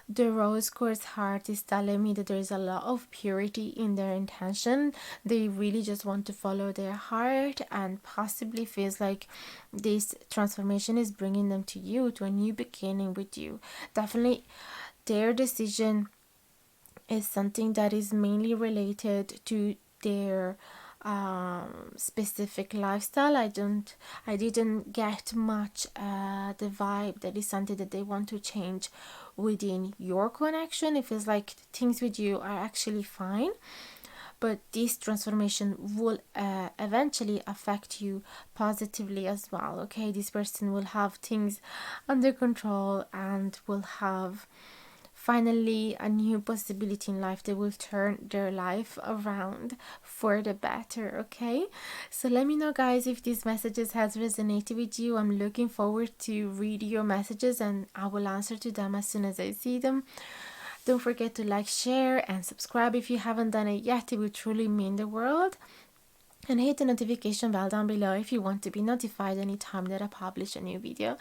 the rose quartz heart is telling me that there's a lot of purity in their intention. They really just want to follow their heart, and possibly feels like this transformation is bringing them to you, to a new beginning with you. Definitely their decision is something that is mainly related to their specific lifestyle. I didn't get much the vibe that is something that they want to change within your connection. It feels like things with you are actually fine, but this transformation will eventually affect you positively as well. Okay, this person will have things under control and will have finally a new possibility in life. They will turn their life around for the better. Okay, so let me know, guys, if these messages has resonated with you. I'm looking forward to read your messages, and I will answer to them as soon as I see them. Don't forget to like, share, and subscribe if you haven't done it yet. It would truly mean the world. And hit the notification bell down below if you want to be notified anytime that I publish a new video.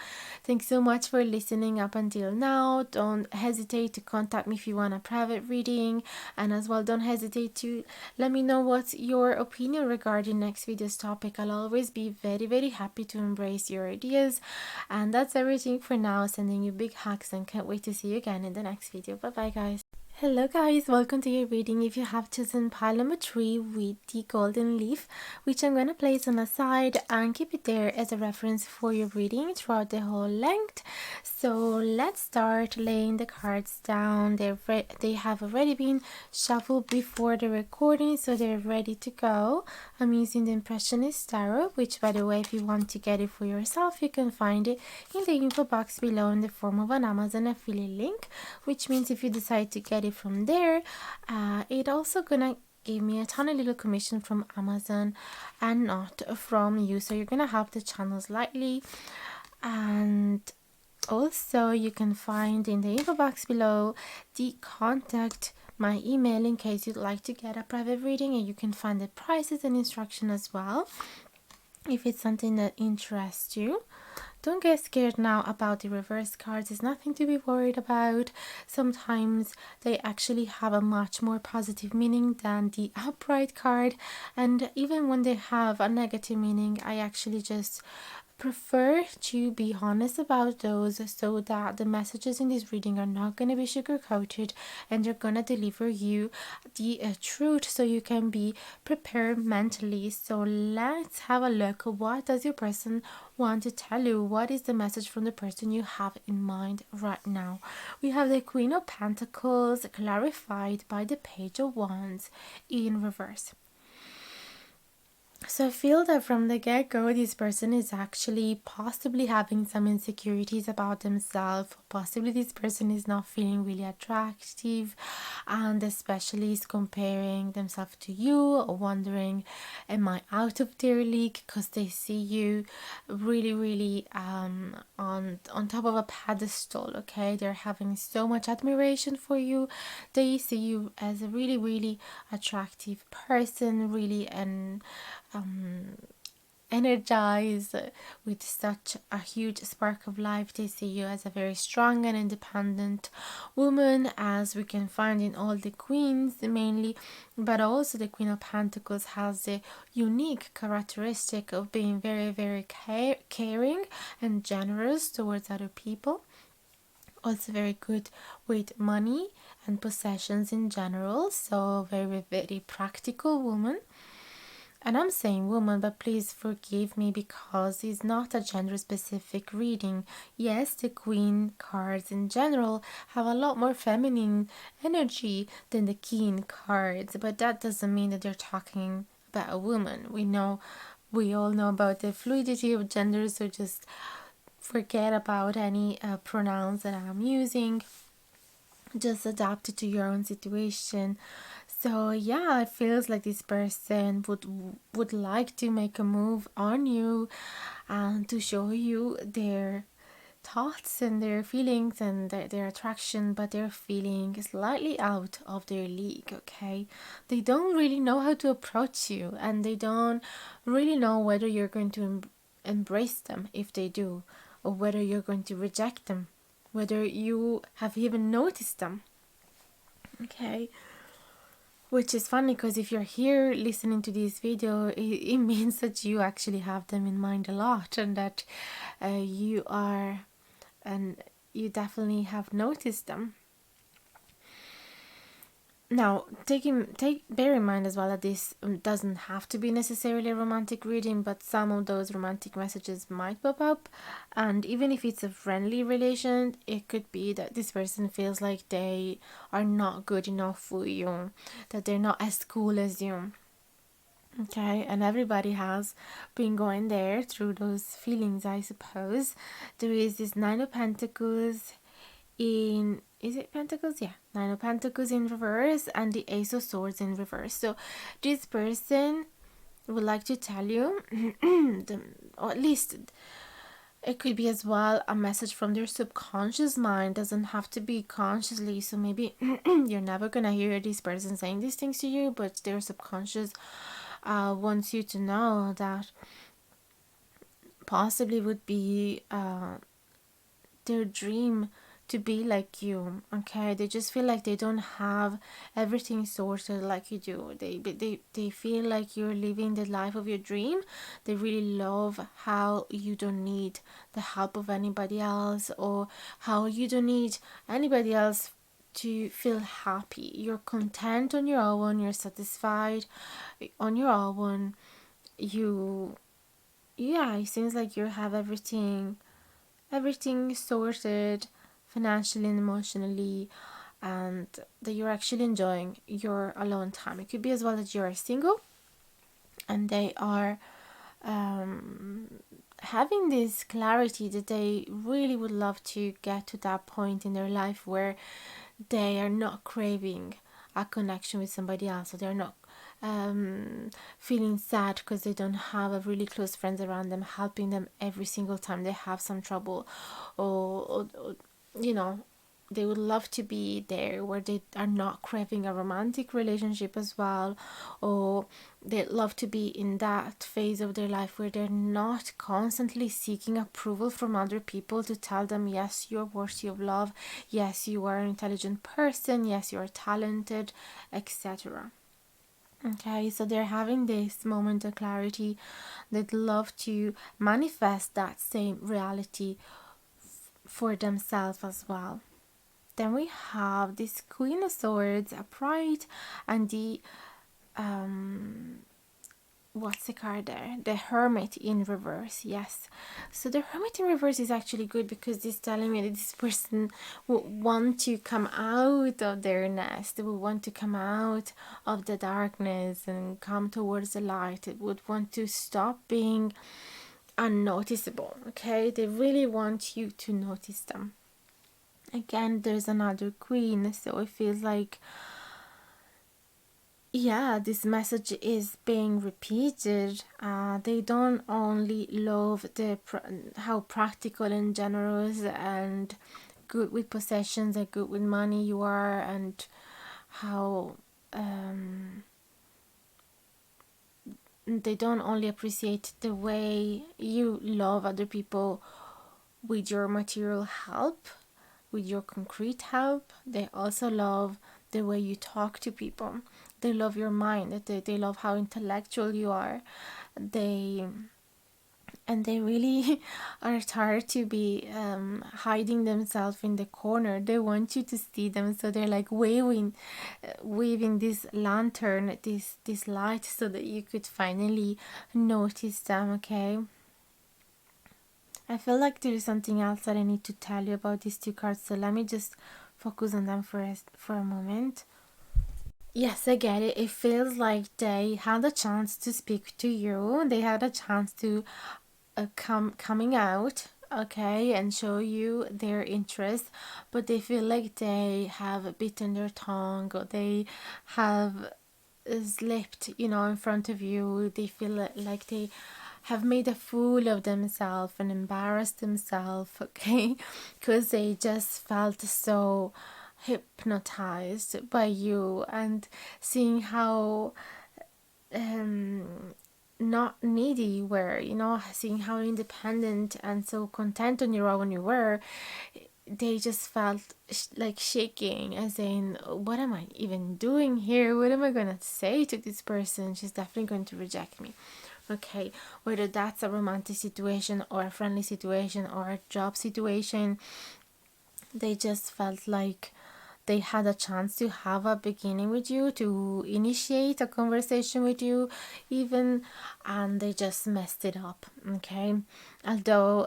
Thanks so much for listening up until now. Don't hesitate to contact me if you want a private reading, and as well don't hesitate to let me know what's your opinion regarding next video's topic. I'll always be very happy to embrace your ideas. And that's everything for now. Sending you big hugs and can't wait to see you again in the next video. Bye bye, guys. Hello guys, welcome to your reading. If you have chosen pile number 3 with the golden leaf, which I'm going to place on the side and keep it there as a reference for your reading throughout the whole length. So let's start laying the cards down. They have already been shuffled before the recording, so they're ready to go. I'm using the Impressionist Tarot, which, by the way, if you want to get it for yourself, you can find it in the info box below in the form of an Amazon affiliate link, which means if you decide to get it from there, it also gonna give me a tiny little commission from Amazon and not from you, so you're gonna help the channel slightly. And also you can find in the info box below the contact my email in case you'd like to get a private reading, and you can find the prices and instruction as well if it's something that interests you. Don't get scared now about the reverse cards. It's nothing to be worried about. Sometimes they actually have a much more positive meaning than the upright card, and even when they have a negative meaning, I actually just prefer to be honest about those, so that the messages in this reading are not going to be sugar coated, and they're going to deliver you the truth, so you can be prepared mentally. So let's have a look. What does your person want to tell you? What is the message from the person you have in mind right now? We have the Queen of Pentacles clarified by the Page of Wands in reverse. So I feel that from the get-go, this person is actually possibly having some insecurities about themselves. Possibly this person is not feeling really attractive, and especially is comparing themselves to you, or wondering, am I out of their league? Because they see you really on top of a pedestal. Okay, they're having so much admiration for you. They see you as a really attractive person, really, and energized with such a huge spark of life. They see you as a very strong and independent woman, as we can find in all the queens mainly, but also the Queen of Pentacles has the unique characteristic of being very caring and generous towards other people. Also very good with money and possessions in general, so very practical woman. And I'm saying woman, but please forgive me because it's not a gender specific reading. Yes, the Queen cards in general have a lot more feminine energy than the King cards, but that doesn't mean that they're talking about a woman. We all know about the fluidity of gender, so just forget about any pronouns that I'm using. Just adapt it to your own situation. So yeah, it feels like this person would like to make a move on you, and to show you their thoughts and their feelings and their attraction, but they're feeling slightly out of their league. Okay, they don't really know how to approach you, and they don't really know whether you're going to embrace them if they do, or whether you're going to reject them, whether you have even noticed them. Okay, which is funny, because if you're here listening to this video, it means that you actually have them in mind a lot, and that you are, and you definitely have noticed them. Now, bear in mind as well that this doesn't have to be necessarily a romantic reading, but some of those romantic messages might pop up. And even if it's a friendly relation, it could be that this person feels like they are not good enough for you, that they're not as cool as you. Okay, and everybody has been going there through those feelings, I suppose. There is this Nine of Pentacles in, is it Pentacles? Yeah, Nine of Pentacles in reverse, and the Ace of Swords in reverse. So this person would like to tell you, or at least it could be as well a message from their subconscious mind. Doesn't have to be consciously. So maybe you're never gonna hear this person saying these things to you, but their subconscious wants you to know that possibly would be their dream to be like you. Okay, they just feel like they don't have everything sorted like you do. They feel like you're living the life of your dream. They really love how you don't need the help of anybody else, or how you don't need anybody else to feel happy. You're content on your own, you're satisfied on your own. It seems like you have everything sorted financially and emotionally, and that you're actually enjoying your alone time. It could be as well that you're single and they are having this clarity that they really would love to get to that point in their life where they are not craving a connection with somebody else, or they're not feeling sad because they don't have a really close friends around them helping them every single time they have some trouble, or they would love to be there where they are not craving a romantic relationship as well, or they'd love to be in that phase of their life where they're not constantly seeking approval from other people to tell them, yes, you're worthy of love, yes, you are an intelligent person, yes, you are talented, etc. Okay, so they're having this moment of clarity. They'd love to manifest that same reality for themselves as well. Then we have this Queen of Swords, a pride, and the what's the card there? The Hermit in reverse. Yes. So the Hermit in reverse is actually good because it's telling me that this person would want to come out of their nest. They would want to come out of the darkness and come towards the light. It would want to stop being unnoticeable. Okay. They really want you to notice them. Again, there's another queen, so it feels like, yeah, this message is being repeated. They don't only love how practical and generous and good with possessions and good with money you are, and how they don't only appreciate the way you love other people with your material help, with your concrete help. They also love the way you talk to people. They love your mind. They love how intellectual you are. They and they really are tired to be hiding themselves in the corner. They want you to see them, so they're like waving this lantern, this light, so that you could finally notice them. Okay. I feel like there is something else that I need to tell you about these two cards, so let me just focus on them for a moment. Yes, I get it. It feels like they had a chance to speak to you. They had a chance to coming out, okay, and show you their interest, but they feel like they have bitten their tongue, or they have slipped, in front of you. They feel like they have made a fool of themselves and embarrassed themselves, okay, because they just felt so hypnotized by you, and seeing how not needy you were, seeing how independent and so content on your own you were. They just felt like shaking, as in, what am I even doing here? What am I gonna say to this person? She's definitely going to reject me. Okay, whether that's a romantic situation or a friendly situation or a job situation, they just felt like they had a chance to have a beginning with you, to initiate a conversation with you even, and they just messed it up. Okay, although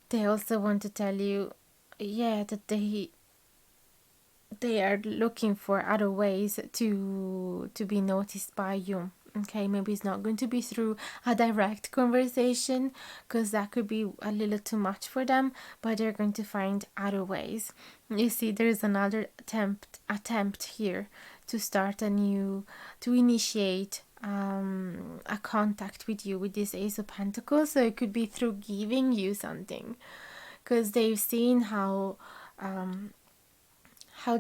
they also want to tell you, yeah, that they are looking for other ways to be noticed by you. Okay, maybe it's not going to be through a direct conversation, because that could be a little too much for them, but they're going to find other ways. You see, there's another attempt here to start to initiate a contact with you with this Ace of Pentacles. So it could be through giving you something, because they've seen how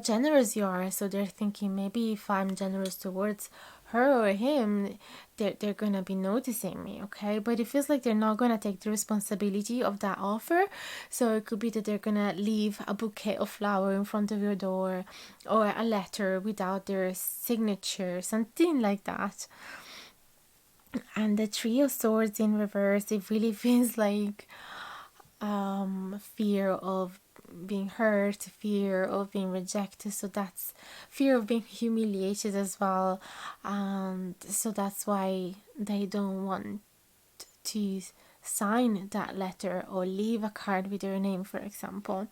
generous you are, so they're thinking, maybe if I'm generous towards her or him, they're gonna be noticing me. Okay, but it feels like they're not gonna take the responsibility of that offer. So it could be that they're gonna leave a bouquet of flower in front of your door, or a letter without their signature, something like that. And the Three of Swords in reverse, it really feels like fear of being hurt, fear of being rejected. So that's fear of being humiliated as well. And so that's why they don't want to sign that letter or leave a card with their name, for example.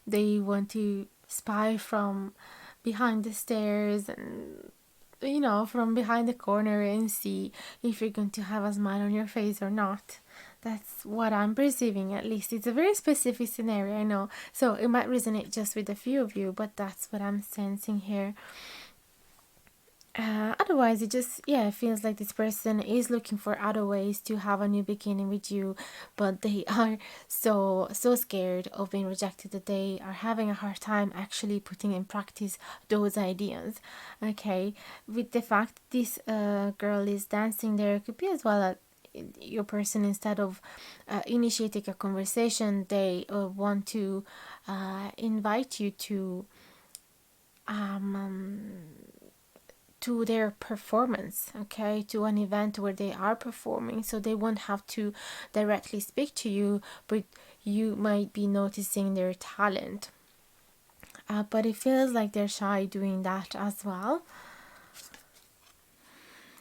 They want to spy from behind the stairs, and from behind the corner, and see if you're going to have a smile on your face or not. That's what I'm perceiving, at least. It's a very specific scenario, I know. So it might resonate just with a few of you, but that's what I'm sensing here. Otherwise, it just, yeah, it feels like this person is looking for other ways to have a new beginning with you, but they are so scared of being rejected that they are having a hard time actually putting in practice those ideas. Okay, with the fact this girl is dancing there, it could be as well your person, instead of initiating a conversation, they want to invite you to um, to their performance, okay, to an event where they are performing, so they won't have to directly speak to you, but you might be noticing their talent. But it feels like they're shy doing that as well.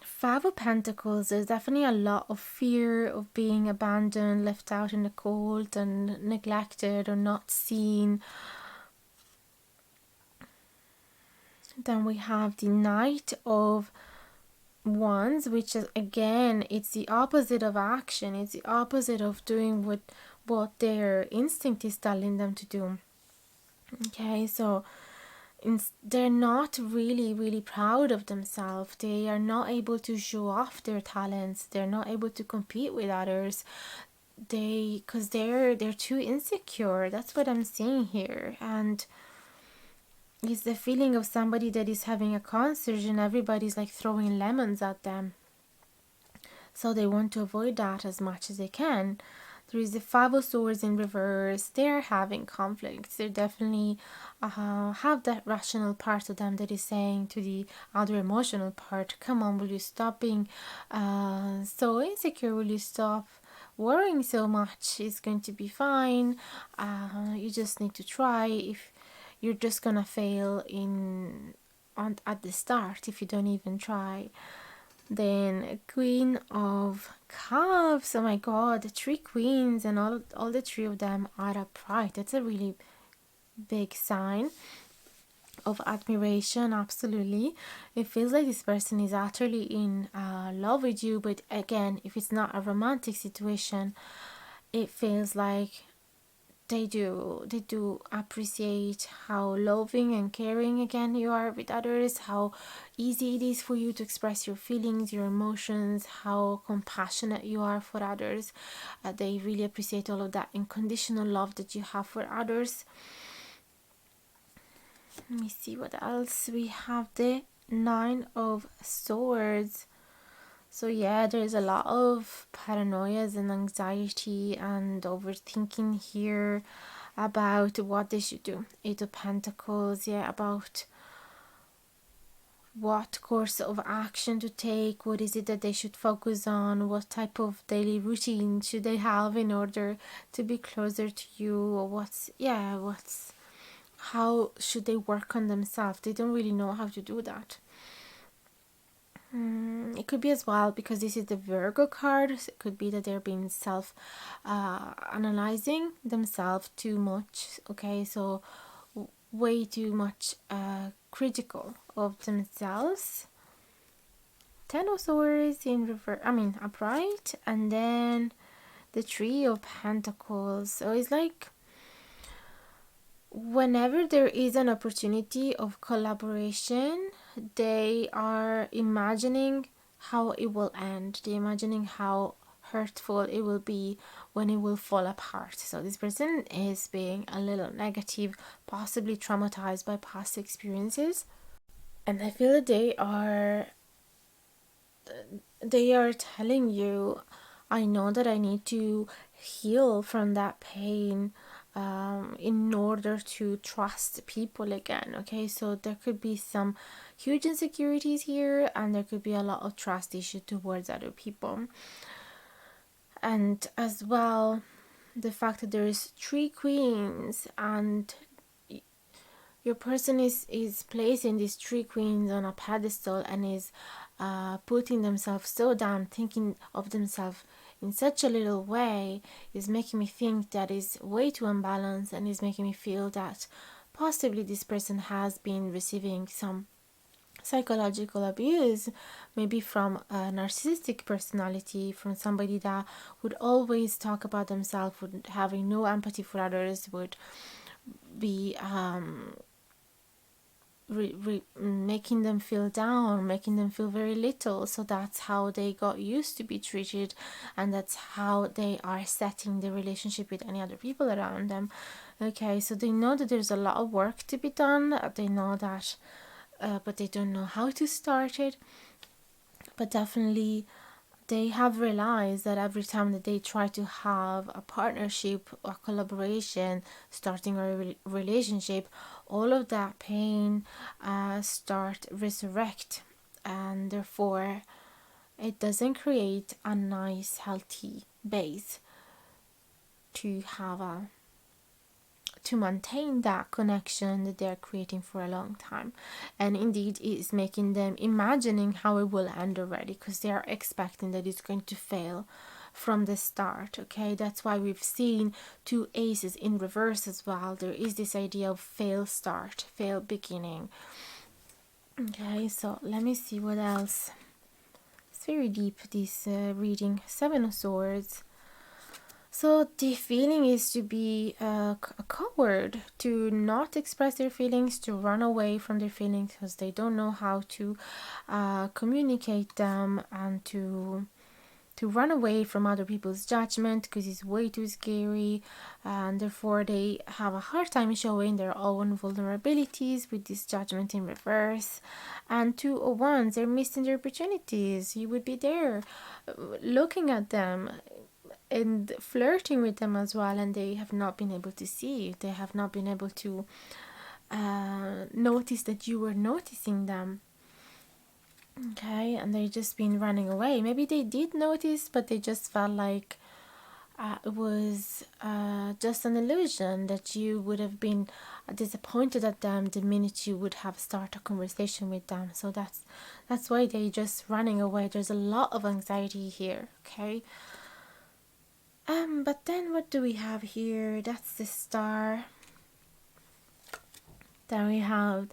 Five of Pentacles, there's definitely a lot of fear of being abandoned, left out in the cold, and neglected or not seen. Then we have the Knight of Wands, which is, again, it's the opposite of action. It's the opposite of doing what their instinct is telling them to do. Okay, so they're not really proud of themselves. They are not able to show off their talents. They're not able to compete with others. Because they're too insecure. That's what I'm seeing here. And it's the feeling of somebody that is having a concert and everybody's like throwing lemons at them. So they want to avoid that as much as they can. There is the Five of Swords in reverse. They're having conflicts. They definitely have that rational part of them that is saying to the other emotional part, come on, will you stop being so insecure? Will you stop worrying so much? It's going to be fine. You just need to try. If you're just gonna fail at the start if you don't even try. Then Queen of Cups. Oh my god, the three queens, and all the three of them are upright. That's a really big sign of admiration. Absolutely, it feels like this person is utterly in love with you. But again, if it's not a romantic situation, it feels like they do appreciate how loving and caring again you are with others, how easy it is for you to express your feelings, your emotions, how compassionate you are for others. They really appreciate all of that unconditional love that you have for others. Let me see what else we have. The Nine of Swords. So yeah, there's a lot of paranoias and anxiety and overthinking here about what they should do. Eight of Pentacles, yeah, about what course of action to take, what is it that they should focus on, what type of daily routine should they have in order to be closer to you, or how should they work on themselves. They don't really know how to do that. It could be as well, because this is the Virgo card, it could be that they're being analyzing themselves too much. Okay, so way too much critical of themselves. Ten of Swords in reverse, upright, and then the Three of Pentacles. So it's like whenever there is an opportunity of collaboration, they are imagining how it will end. They're imagining how hurtful it will be when it will fall apart. So this person is being a little negative, possibly traumatized by past experiences. And I feel that they are telling you, I know that I need to heal from that pain in order to trust people again. Okay, so there could be some huge insecurities here, and there could be a lot of trust issue towards other people. And as well, the fact that there is three queens, and your person is placing these three queens on a pedestal and is putting themselves so down, thinking of themselves in such a little way, is making me think that is way too unbalanced, and is making me feel that possibly this person has been receiving some psychological abuse, maybe from a narcissistic personality, from somebody that would always talk about themselves, would having no empathy for others, would be making them feel down, making them feel very little. So that's how they got used to be treated, and that's how they are setting the relationship with any other people around them. Okay, so they know that there's a lot of work to be done. They know that, but they don't know how to start it. But definitely they have realized that every time that they try to have a partnership or collaboration, starting a relationship, all of that pain start resurrect and therefore it doesn't create a nice healthy base to have a to maintain that connection that they're creating for a long time. And indeed it's making them imagining how it will end already, because they are expecting that it's going to fail from the start. Okay, that's why we've seen two aces in reverse as well. There is this idea of fail start, fail beginning. Okay, so let me see what else. It's very deep, this reading. Seven of Swords. So the feeling is to be a coward, to not express their feelings, to run away from their feelings because they don't know how to communicate them, and to run away from other people's judgment because it's way too scary, and therefore they have a hard time showing their own vulnerabilities with this judgment in reverse. And 201s, they're missing their opportunities. You would be there looking at them and flirting with them as well, and they have not been able to see. They have not been able to notice that you were noticing them. Okay, and they've just been running away. Maybe they did notice, but they just felt like it was just an illusion, that you would have been disappointed at them the minute you would have started a conversation with them. So that's why they just running away. There's a lot of anxiety here. Okay. But then what do we have here? That's the Star. Then we have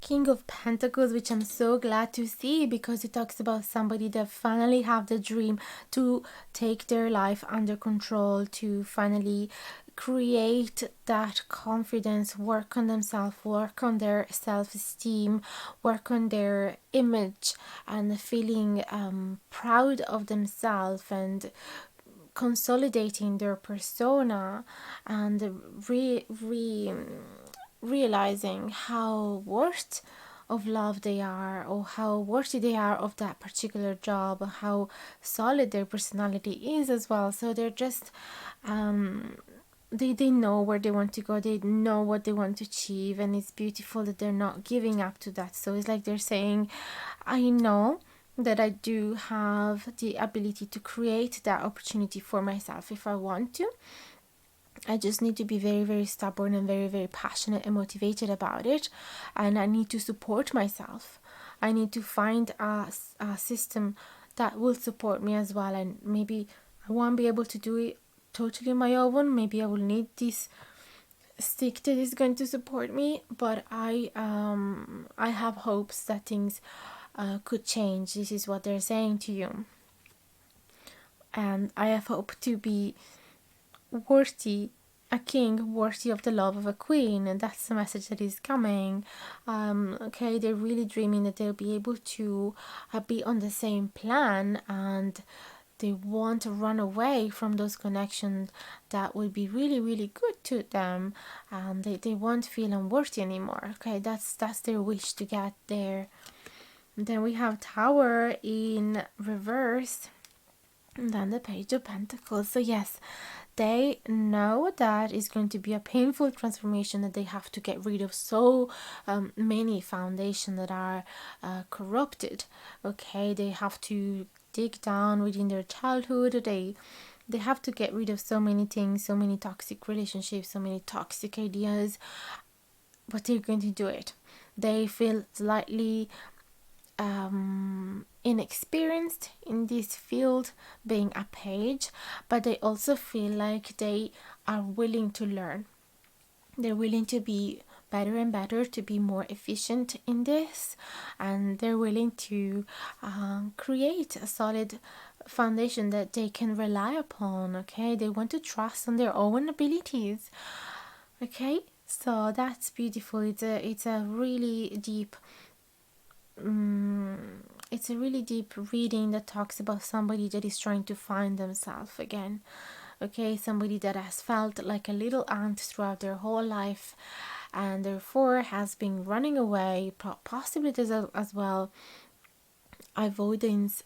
King of Pentacles, which I'm so glad to see, because it talks about somebody that finally have the dream to take their life under control, to finally create that confidence, work on themselves, work on their self-esteem, work on their image, and feeling proud of themselves, and consolidating their persona, and realizing how worth of love they are, or how worthy they are of that particular job, or how solid their personality is as well. So they're just they know where they want to go, they know what they want to achieve, and it's beautiful that they're not giving up to that. So it's like they're saying, I know that I do have the ability to create that opportunity for myself if I want to. I just need to be very, very stubborn and very, very passionate and motivated about it. And I need to support myself. I need to find a system that will support me as well. And maybe I won't be able to do it totally on my own. Maybe I will need this stick that is going to support me. But I have hopes that things could change. This is what they're saying to you. And I have hope to be worthy, a king worthy of the love of a queen, and that's the message that is coming. Okay, they're really dreaming that they'll be able to be on the same plan, and they want to run away from those connections that would be really, really good to them, and they won't feel unworthy anymore. Okay, that's their wish to get there. And then we have Tower in reverse, and then the Page of Pentacles. So yes, they know that it's going to be a painful transformation, that they have to get rid of so many foundations that are corrupted. Okay, they have to dig down within their childhood. They have to get rid of so many things, so many toxic relationships, so many toxic ideas, but they're going to do it. They feel slightly inexperienced in this field, being a page, but they also feel like they are willing to learn. They're willing to be better and better, to be more efficient in this, and they're willing to create a solid foundation that they can rely upon. Okay, they want to trust on their own abilities. Okay, so that's beautiful. It's a really deep reading that talks about somebody that is trying to find themselves again. Okay, somebody that has felt like a little ant throughout their whole life, and therefore has been running away. Possibly there's as well avoidance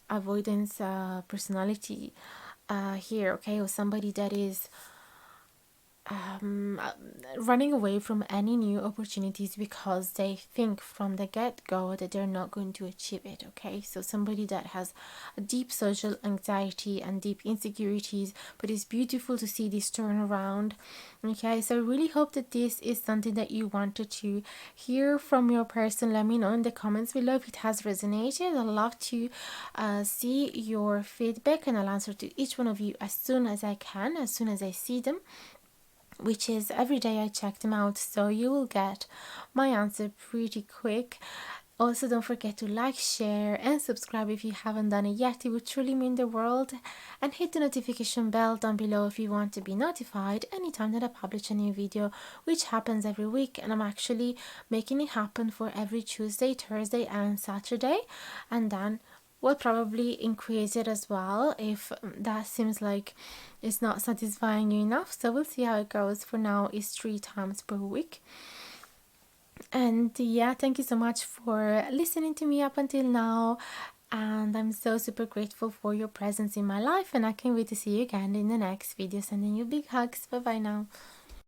personality here. Okay, or somebody that is running away from any new opportunities because they think from the get-go that they're not going to achieve it. Okay, so somebody that has a deep social anxiety and deep insecurities, but it's beautiful to see this turn around. Okay, so I really hope that this is something that you wanted to hear from your person. Let me know in the comments below if it has resonated. I'd love to see your feedback, and I'll answer to each one of you as soon as I can, as soon as I see them, which is every day I check them out, so you will get my answer pretty quick. Also, don't forget to like, share, and subscribe if you haven't done it yet. It would truly mean the world. And hit the notification bell down below if you want to be notified anytime that I publish a new video, which happens every week. And I'm actually making it happen for every Tuesday, Thursday, and Saturday. And then we'll probably increase it as well if that seems like it's not satisfying you enough. So we'll see how it goes. For now, it's 3 times per week. And yeah, thank you so much for listening to me up until now. And I'm so super grateful for your presence in my life. And I can't wait to see you again in the next video. Sending you big hugs. Bye bye now.